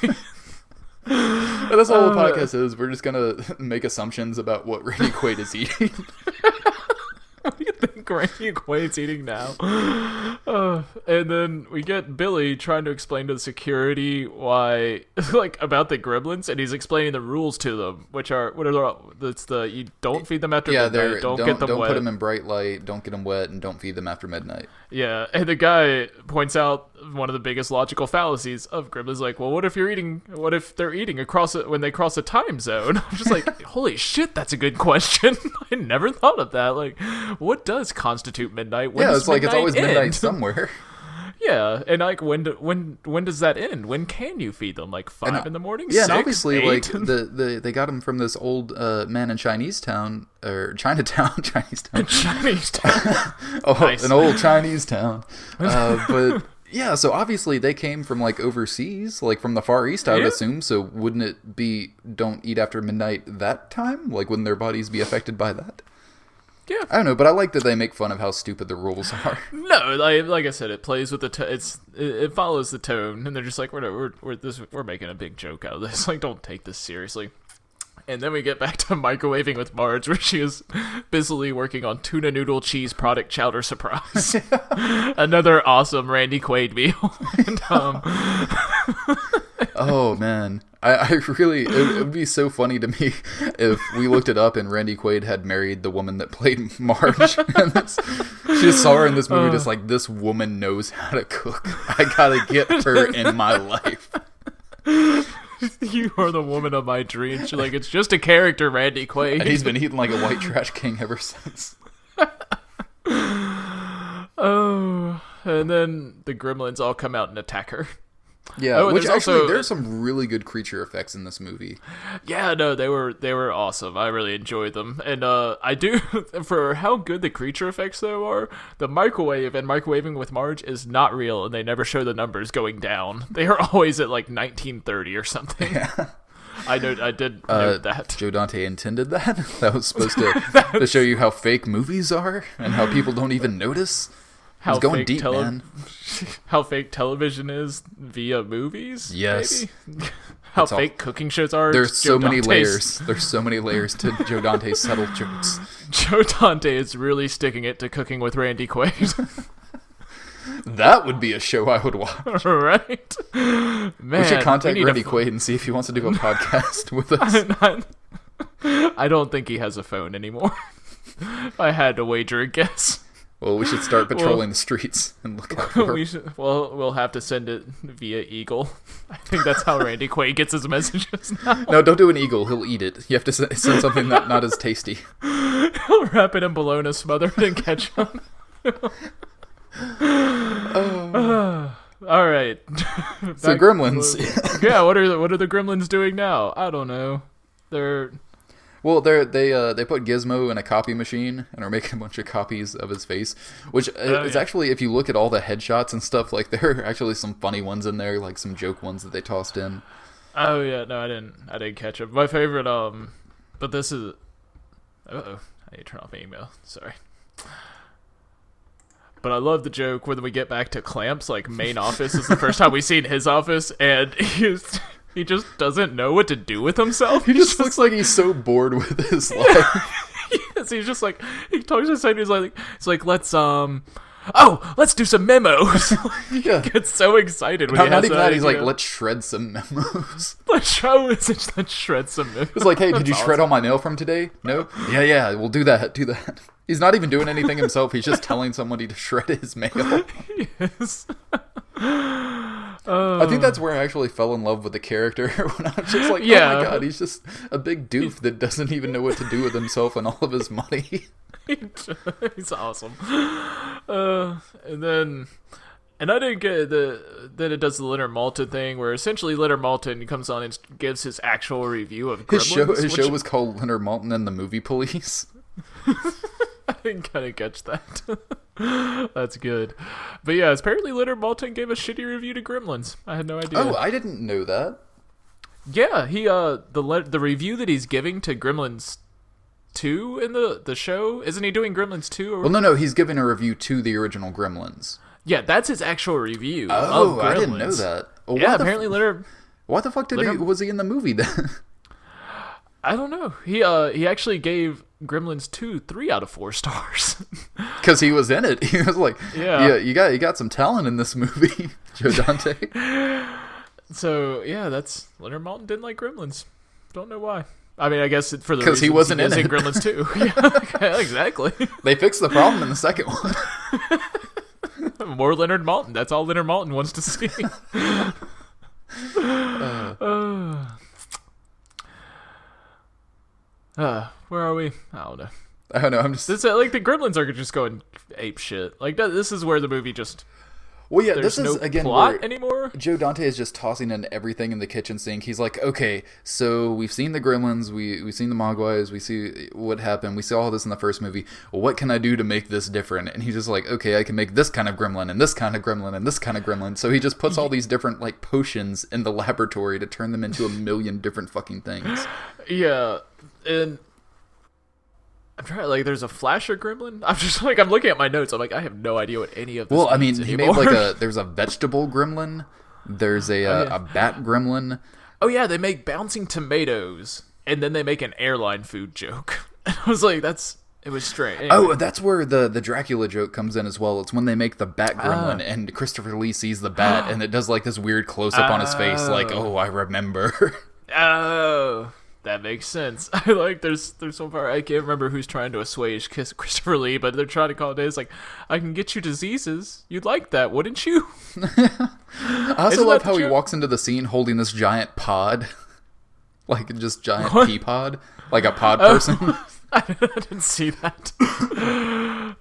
And that's all the podcast is. We're just gonna make assumptions about what Randy Quaid is eating. What do you think Randy Quaid's eating now? And then we get Billy trying to explain to the security why, like, about the Gremlins, and he's explaining the rules to them, which are you don't feed them after midnight, don't get them wet, don't put them in bright light, don't get them wet, and don't feed them after midnight. Yeah, and the guy points out one of the biggest logical fallacies of Gremlins, like, well, what if they're eating when they cross a time zone? I'm just like, holy shit, that's a good question. I never thought of that. Like, what does constitute midnight? It's like it's always midnight somewhere. Yeah, and like when does that end? When can you feed them? Like 5 in the morning? Yeah, 6, and obviously 8? like they got him from this old man in Chinatown. Oh, nice. An old Chinese town. But yeah, so obviously they came from like overseas, like from the Far East, I would assume. So wouldn't it be don't eat after midnight that time? Like wouldn't their bodies be affected by that? Yeah, I don't know, but I like that they make fun of how stupid the rules are. No, like I said, it plays with the it follows the tone, and they're just like we're making a big joke out of this. Like, don't take this seriously. And then we get back to Microwaving with Marge, where she is busily working on tuna noodle cheese product chowder surprise. Another awesome Randy Quaid meal. And, oh man, I really it would be so funny to me if we looked it up and Randy Quaid had married the woman that played Marge. And she just saw her in this movie, just like, this woman knows how to cook. I gotta get her in my life. You are the woman of my dreams. She's like, it's just a character, Randy Quaid. And he's been eating like a white trash king ever since. Oh, and then the Gremlins all come out and attack her. Yeah, which actually there's some really good creature effects in this movie. Yeah, no, they were awesome. I really enjoyed them, and I do for how good the creature effects though are. The microwave and Microwaving with Marge is not real, and they never show the numbers going down. They are always at like 1930 or something. Yeah. I did note that. Joe Dante intended that. That was supposed to show you how fake movies are and how people don't even notice. How going deep, man. How fake television is via movies? Yes. Maybe? How fake cooking shows are. There's so many layers. There's so many layers to Joe Dante's subtle jokes. Joe Dante is really sticking it to Cooking with Randy Quaid. That would be a show I would watch. Right? Man, we should contact Randy Quaid and see if he wants to do a podcast with us. I don't think he has a phone anymore. If I had to wager a guess. Well, we should start patrolling the streets and look out for it. We'll have to send it via Eagle. I think that's how Randy Quaid gets his messages now. No, don't do an Eagle. He'll eat it. You have to send something not as tasty. He'll wrap it in bologna, smother it in ketchup. All right. So Gremlins. Yeah, what are the Gremlins doing now? I don't know. They put Gizmo in a copy machine and are making a bunch of copies of his face, which is actually, if you look at all the headshots and stuff, like there are actually some funny ones in there, like some joke ones that they tossed in. Oh yeah, no, I didn't catch it. My favorite, but this is, I need to turn off my email. Sorry. But I love the joke when we get back to Clamp's like main office. Is the first time we've seen his office, and he just doesn't know what to do with himself. He just looks like he's so bored with his life. Yes, he's just like, he talks to his side, he's like, let's oh, let's do some memos. Yeah. Gets so excited when No, he not has even that that. He's like, idea. let's shred some memos. Let's shred some memos. It's like, hey, could you That's shred all my mail from today? No? Yeah, we'll do that. He's not even doing anything himself. He's just telling somebody to shred his mail. Yes. I think that's where I actually fell in love with the character. When I was just like, Yeah. oh my god, he's just a big doof that doesn't even know what to do with himself and all of his money. He's awesome. And I didn't get then it does the Leonard Maltin thing, where essentially Leonard Maltin comes on and gives his actual review of Gremlins. His show was called Leonard Maltin and the Movie Police. I didn't kind of catch that. That's good. But yeah, apparently Leonard Maltin gave a shitty review to Gremlins. I had no idea. Oh, I didn't know that. Yeah, he the review that he's giving to Gremlins 2 in the show, isn't he doing Gremlins 2? Or... Well, no, he's giving a review to the original Gremlins. Yeah, that's his actual review. Oh, of Gremlins. I didn't know that. Well, Yeah, apparently Leonard. Why the fuck was he in the movie then? I don't know. He actually gave Gremlins 2 3 out of 4 stars. Because he was in it. He was like, Yeah. you got some talent in this movie, Joe Dante. So yeah, that's Leonard Maltin didn't like Gremlins. Don't know why. I mean, I guess for the 'Cause he wasn't in was it. Gremlins 2. Yeah, exactly. They fixed the problem in the second one. More Leonard Maltin. That's all Leonard Maltin wants to see. Where are we? I don't know. I don't know. I'm just. This like the Gremlins are just going ape shit. Like this is where the movie just Well, yeah, there's this no is again plot where anymore. Joe Dante is just tossing in everything in the kitchen sink. He's like, okay, so we've seen the Gremlins, we've seen the Mogwais, we see what happened, we saw all this in the first movie. Well, what can I do to make this different? And he's just like, okay, I can make this kind of gremlin and this kind of gremlin and this kind of gremlin. So he just puts all these different like potions in the laboratory to turn them into a million different fucking things. Yeah, and I'm trying like there's a flasher gremlin. I'm just like I'm looking at my notes. I'm like I have no idea what any of this Well, I means mean, he made anymore. like there's a vegetable gremlin, there's a bat gremlin. Oh yeah, they make bouncing tomatoes, and then they make an airline food joke. And I was like, it was strange. Anyway. Oh, that's where the Dracula joke comes in as well. It's when they make the bat gremlin and Christopher Lee sees the bat and it does like this weird close up on his face, like, oh, I remember. Oh, that makes sense. I like there's so far I can't remember who's trying to assuage Christopher Lee, but they're trying to call it. It's like I can get you diseases. You'd like that, wouldn't you? I also Isn't love that how the he joke? walks into the scene holding this giant pod, like just giant What? pea pod, like a pod person. I didn't see that.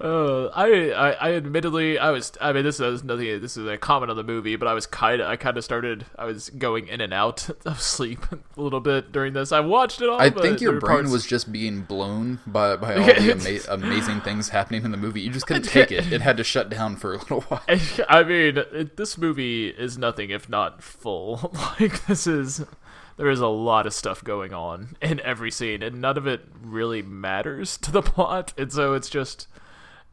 I admittedly I mean this is nothing. This is a comment on the movie, but I was I was going in and out of sleep a little bit during this. I watched it all. I but think your there were brain parts- was just being blown by all the amazing things happening in the movie. You just couldn't take it. It had to shut down for a little while. I mean, this movie is nothing if not full. Like there is a lot of stuff going on in every scene, and none of it really matters to the plot. And so it's just,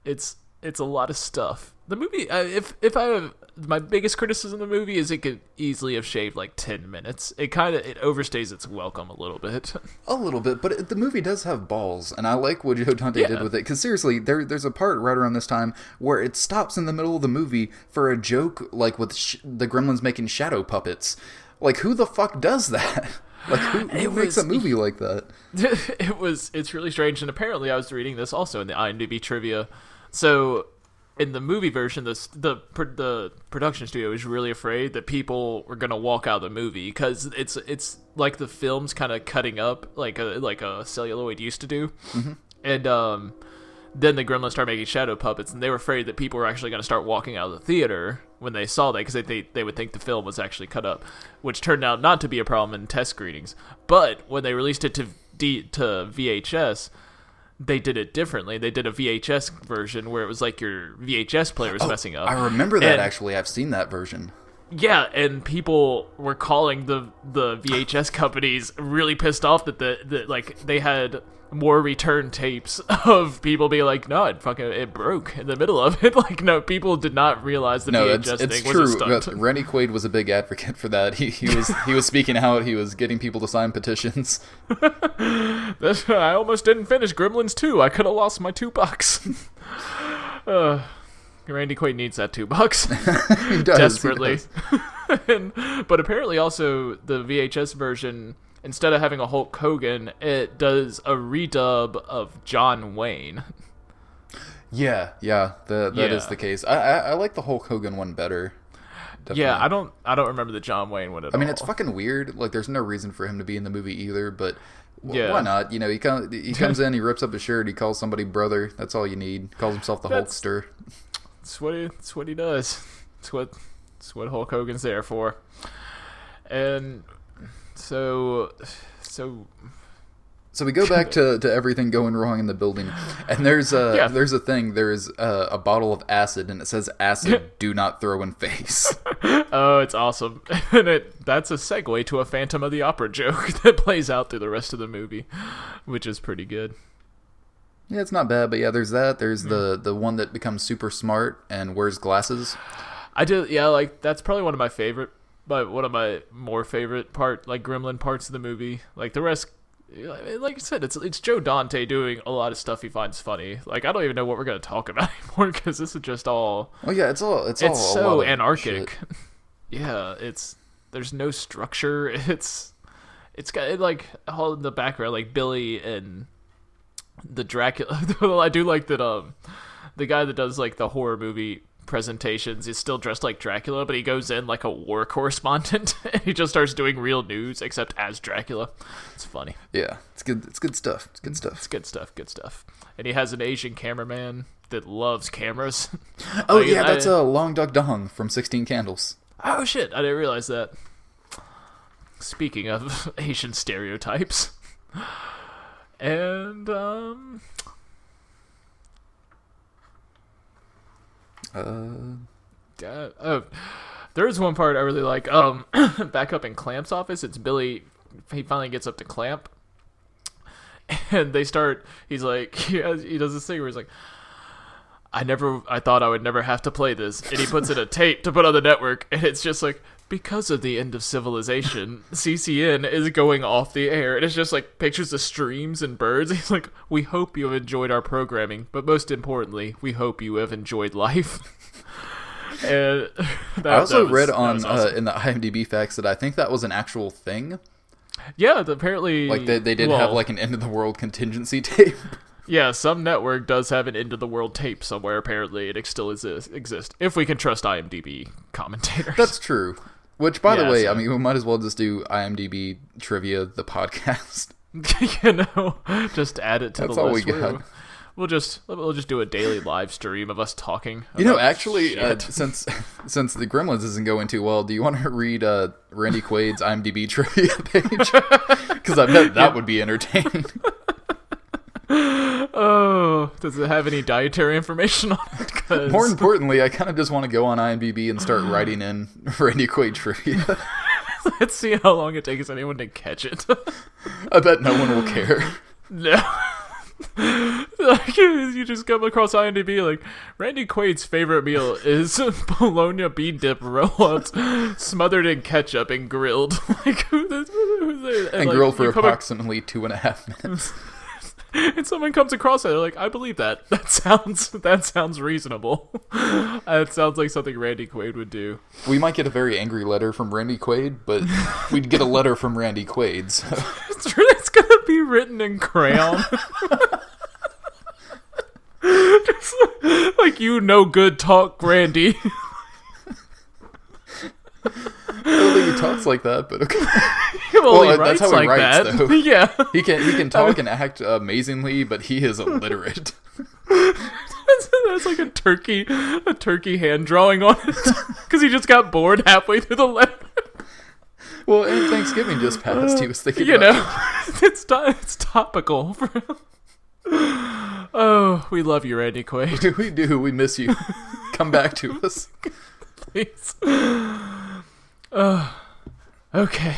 it's a lot of stuff. The movie, if I have my biggest criticism of the movie is it could easily have shaved like 10 minutes. It overstays its welcome a little bit. A little bit, but the movie does have balls, and I like what Joe Dante did with it. Because seriously, there's a part right around this time where it stops in the middle of the movie for a joke, like with the Gremlins making shadow puppets. Like, who the fuck does that? Like, who makes a movie like that? It's really strange, and apparently I was reading this also in the IMDb trivia. So in the movie version, the production studio was really afraid that people were gonna walk out of the movie because it's like the film's kind of cutting up like a celluloid used to do, and then the Gremlins started making shadow puppets, and they were afraid that people were actually going to start walking out of the theater when they saw that because they would think the film was actually cut up, which turned out not to be a problem in test screenings. But when they released it to VHS, they did it differently. They did a VHS version where it was like your VHS player was messing up. I remember that, And- actually. I've seen that version. Yeah, and people were calling the VHS companies really pissed off that like they had more return tapes of people being like, no, it broke in the middle of it. Like, no, people did not realize the VHS it's thing true. was a stunt. Randy Quaid was a big advocate for that. He was speaking out. He was getting people to sign petitions. I almost didn't finish Gremlins 2. I could have lost my $2. Randy Quaid needs that $2 He does, desperately. He does. But apparently, also the VHS version, instead of having a Hulk Hogan, it does a redub of John Wayne. Yeah, that is the case. I like the Hulk Hogan one better. Definitely. Yeah, I don't remember the John Wayne one at all. I mean, it's fucking weird. Like, there's no reason for him to be in the movie either, but Yeah. why not? You know, he comes in, he rips up his shirt, he calls somebody brother. That's all you need. Calls himself the Hulkster. That's what he does. It's what Hulk Hogan's there for. And so we go back to everything going wrong in the building, and there's a thing. There's a bottle of acid, and it says "acid, do not throw in face." Oh, it's awesome. And that's a segue to a Phantom of the Opera joke that plays out through the rest of the movie, which is pretty good. Yeah, it's not bad, but yeah, there's that. There's the one that becomes super smart and wears glasses. I do, yeah, like, that's probably one of my favorite, but one of my more favorite gremlin parts of the movie. Like, the rest, like I said, it's Joe Dante doing a lot of stuff he finds funny. Like, I don't even know what we're going to talk about anymore, because this is just all... Well, yeah, it's all so anarchic. Yeah, there's no structure. It's got, like, all in the background, like, Billy and the Dracula. Well, I do like that, the guy that does, like, the horror movie presentations is still dressed like Dracula, but he goes in like a war correspondent and he just starts doing real news except as Dracula. It's funny. Yeah, it's good stuff. It's good stuff. And he has an Asian cameraman that loves cameras. Oh, like, yeah, that's a Long Duck Dong from 16 Candles. Oh shit, I didn't realize that. Speaking of Asian stereotypes. And there's one part I really like. Back up in Clamp's office, it's Billy. He finally gets up to Clamp, and they start. He's like, he does this thing where he's like, I thought I would never have to play this, and he puts in a tape to put on the network, and it's just like, because of the end of civilization, CCN is going off the air. And it's just like pictures of streams and birds. He's like, we hope you have enjoyed our programming, but most importantly, we hope you have enjoyed life. And I also read on awesome. In the IMDb facts that I think that was an actual thing. Yeah, apparently, like they did have like an end of the world contingency tape. Yeah, some network does have an end of the world tape somewhere. Apparently, it still exists if we can trust IMDb commentators. That's true. Which, by the way, I mean, we might as well just do IMDb trivia, the podcast. Just add it to That's the all list. We got. We'll just do a daily live stream of us talking. You know, actually, since the Gremlins isn't going too well, do you want to read Randy Quaid's IMDb trivia page? Because I bet that would be entertaining. Oh, does it have any dietary information on it? 'Cause... More importantly, I kind of just want to go on IMDb and start writing in Randy Quaid trivia. Let's see how long it takes anyone to catch it. I bet no one will care. No. Like, you just come across IMDb, like, Randy Quaid's favorite meal is bologna bean dip roll-ups smothered in ketchup and grilled. Like, who's and like, grilled for approximately 2.5 minutes. And someone comes across it, they're like, I believe that. That sounds reasonable. That sounds like something Randy Quaid would do. We might get a very angry letter from Randy Quaid, but we'd get a letter from Randy Quaid. So. It's gonna be written in crayon. Just like, you no good talk, Randy. I don't think he talks like that, but okay. Well, that's how he writes, that. Though. Yeah, he can talk and act amazingly, but he is illiterate. That's like a turkey hand drawing on it because he just got bored halfway through the letter. Well, and Thanksgiving just passed. He was thinking, it's topical. Oh, we love you, Randy Quaid. We do. We miss you. Come back to us, please. Okay.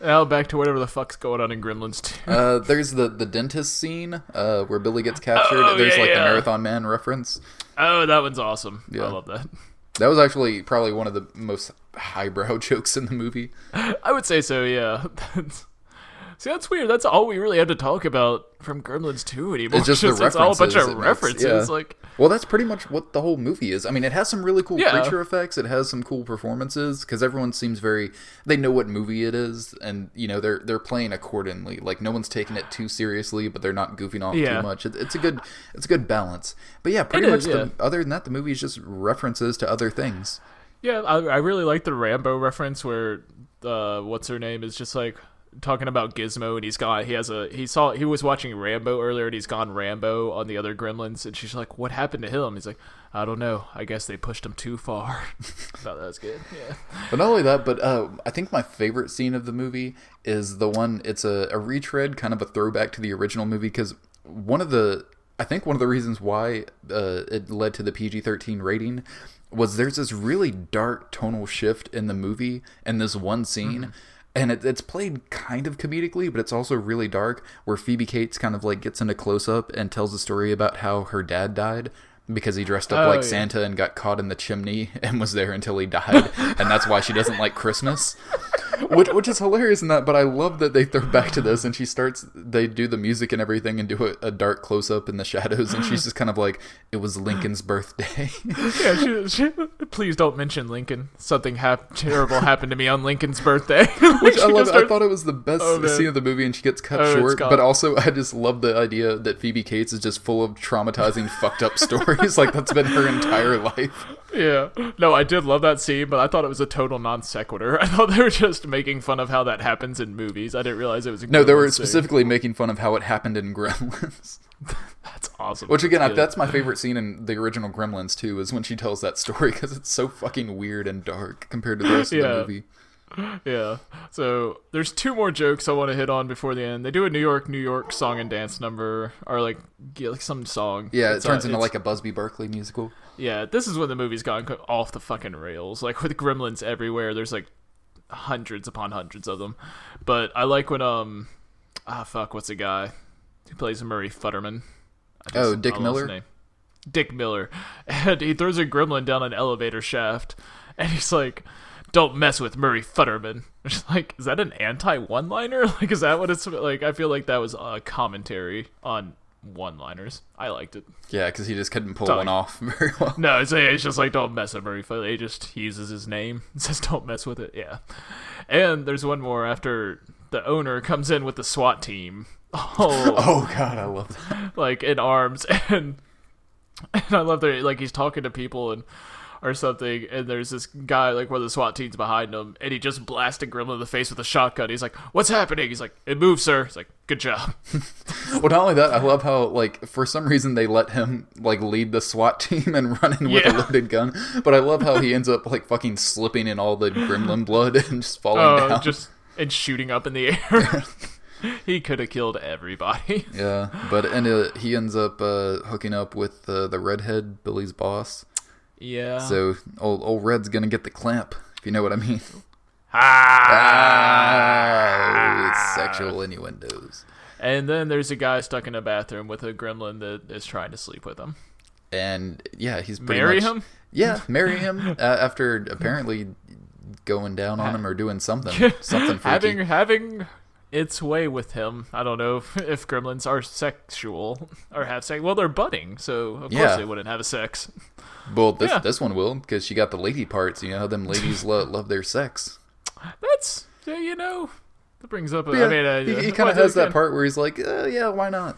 Now back to whatever the fuck's going on in Gremlins 2. There's the dentist scene where Billy gets captured. There's the Marathon Man reference. Oh, that one's awesome. Yeah. I love that. That was actually probably one of the most highbrow jokes in the movie. I would say so, yeah. See, that's weird. That's all we really have to talk about from Gremlins 2 anymore. It's just the references. It's all a bunch of it references. Makes, yeah. Like, well, that's pretty much what the whole movie is. I mean, it has some really cool creature effects. It has some cool performances because everyone seems they know what movie it is, and they're playing accordingly. Like no one's taking it too seriously, but they're not goofing off too much. It's a good balance. But yeah, pretty much. Other than that, the movie is just references to other things. Yeah, I really like the Rambo reference where what's her name is just like talking about Gizmo, and he was watching Rambo earlier, and he's gone Rambo on the other Gremlins, and she's like, what happened to him? He's like, I don't know, I guess they pushed him too far. I thought that was good. Yeah. But not only that, but I think my favorite scene of the movie is the one, it's a retread, kind of a throwback to the original movie, because one of the reasons why it led to the PG-13 rating was there's this really dark tonal shift in the movie in this one scene. Mm-hmm. And it's played kind of comedically, but it's also really dark, where Phoebe Cates kind of like gets into close-up and tells a story about how her dad died because he dressed up like Santa and got caught in the chimney and was there until he died, and that's why she doesn't like Christmas. Which is hilarious in that, but I love that they throw back to this, and they do the music and everything and do a dark close-up in the shadows, and she's just kind of like, it was Lincoln's birthday. Yeah, she please don't mention Lincoln. Something terrible happened to me on Lincoln's birthday. Which I love. I thought it was the best scene of the movie, and she gets cut short, but also I just love the idea that Phoebe Cates is just full of traumatizing, fucked up stories. Like, that's been her entire life. Yeah. No, I did love that scene, but I thought it was a total non sequitur. I thought they were just making fun of how that happens in movies. I didn't realize it was a No, they were specifically making fun of how it happened in Gremlins. That's awesome. Which, again, that's my favorite scene in the original Gremlins, too, is when she tells that story, because it's so fucking weird and dark compared to the rest of the movie. Yeah. So there's two more jokes I want to hit on before the end. They do a New York song and dance number, or like some song. Yeah, it turns into like a Busby Berkeley musical. Yeah, this is when the movie's gone off the fucking rails. Like with Gremlins everywhere, there's like hundreds upon hundreds of them. But I like when what's the guy who plays Murray Futterman? Dick Miller. Dick Miller, and he throws a gremlin down an elevator shaft, and he's like, don't mess with Murray Futterman. Which, like, is that an anti-one-liner? Like, is that what it's like? I feel like that was a commentary on one-liners. I liked it. Yeah, because he just couldn't pull one off very well. No, it's just like, don't mess with Murray Futterman. He uses his name. It says, don't mess with it. Yeah. And there's one more after the owner comes in with the SWAT team. Oh God, I love that. Like, in arms. And I love that, like, he's talking to people or something, and there's this guy, like, where the SWAT team's behind him, and he just blasts a gremlin in the face with a shotgun. He's like, what's happening? He's like, it moves, sir. He's like, good job. Well, not only that, I love how, like, for some reason they let him, like, lead the SWAT team and run in with a loaded gun, but I love how he ends up, like, fucking slipping in all the gremlin blood and just falling down. And shooting up in the air. He could have killed everybody. Yeah, but he ends up hooking up with the redhead, Billy's boss. Yeah. So old Red's gonna get the clamp, if you know what I mean. Sexual innuendos. And then there's a guy stuck in a bathroom with a gremlin that is trying to sleep with him. And yeah, he's pretty marry much, him. Yeah, marry him after apparently going down on him or doing something freaky. having its way with him. I don't know if gremlins are sexual or have sex. Well, they're budding, so of course they wouldn't have a sex. Well, this one will, because she got the lady parts. You know how them ladies love their sex. That's, that brings up. He kind of has that part where he's like, yeah, why not?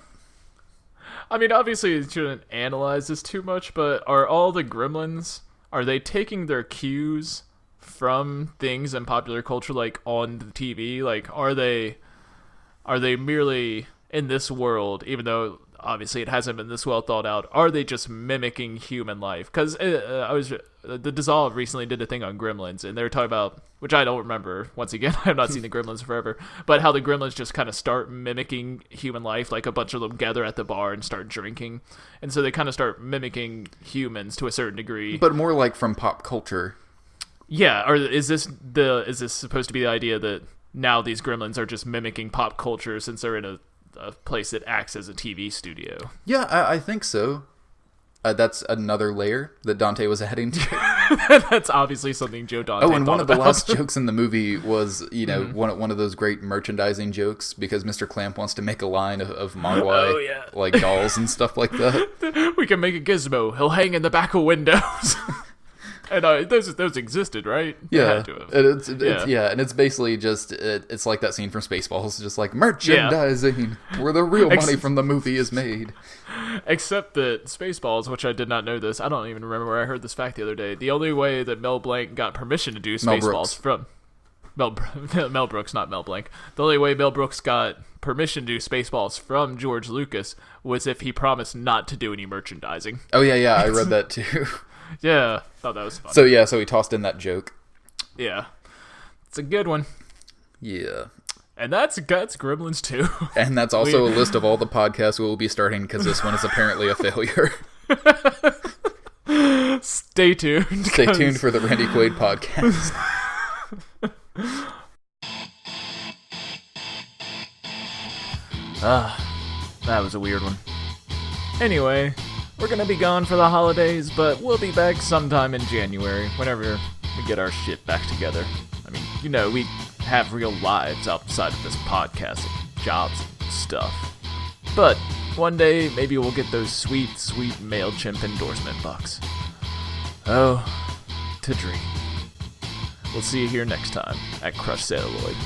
I mean, obviously, you shouldn't analyze this too much, but are all the gremlins, are they taking their cues from things in popular culture, like on the TV? Like, are they merely in this world, even though obviously it hasn't been this well thought out, are they just mimicking human life? Because the Dissolve recently did a thing on Gremlins, and they were talking about, which I don't remember, once again, I have not seen the Gremlins forever, but how the Gremlins just kind of start mimicking human life, like a bunch of them gather at the bar and start drinking, and so they kind of start mimicking humans to a certain degree. But more like from pop culture. Yeah, or is this supposed to be the idea that now these gremlins are just mimicking pop culture since they're in a place that acts as a TV studio? Yeah, I think so. That's another layer that Dante was heading to. That's obviously something Joe Dante Oh, and one of the about. last jokes in the movie was, one of those great merchandising jokes, because Mr. Clamp wants to make a line of Mogwai, like dolls and stuff like that. We can make a gizmo. He'll hang in the back of windows. And those existed, right? Yeah, and it's basically just it's like that scene from Spaceballs, just like merchandising, where the real money from the movie is made. Except that Spaceballs, which I did not know this, I don't even remember where I heard this fact the other day. The only way that Mel Blanc got permission to do Spaceballs from Mel Brooks, not Mel Blanc. The only way Mel Brooks got permission to do Spaceballs from George Lucas was if he promised not to do any merchandising. Oh yeah, I read that too. Yeah, thought that was fun. So he tossed in that joke. Yeah, it's a good one. Yeah. And that's Gremlins 2. And that's also a list of all the podcasts we will be starting, because this one is apparently a failure. Stay tuned. Stay tuned for the Randy Quaid podcast. That was a weird one. Anyway, we're gonna be gone for the holidays, but we'll be back sometime in January, whenever we get our shit back together. I mean, we have real lives outside of this podcast, jobs and stuff. But one day, maybe we'll get those sweet, sweet MailChimp endorsement bucks. Oh, to dream. We'll see you here next time at Crush Celluloid.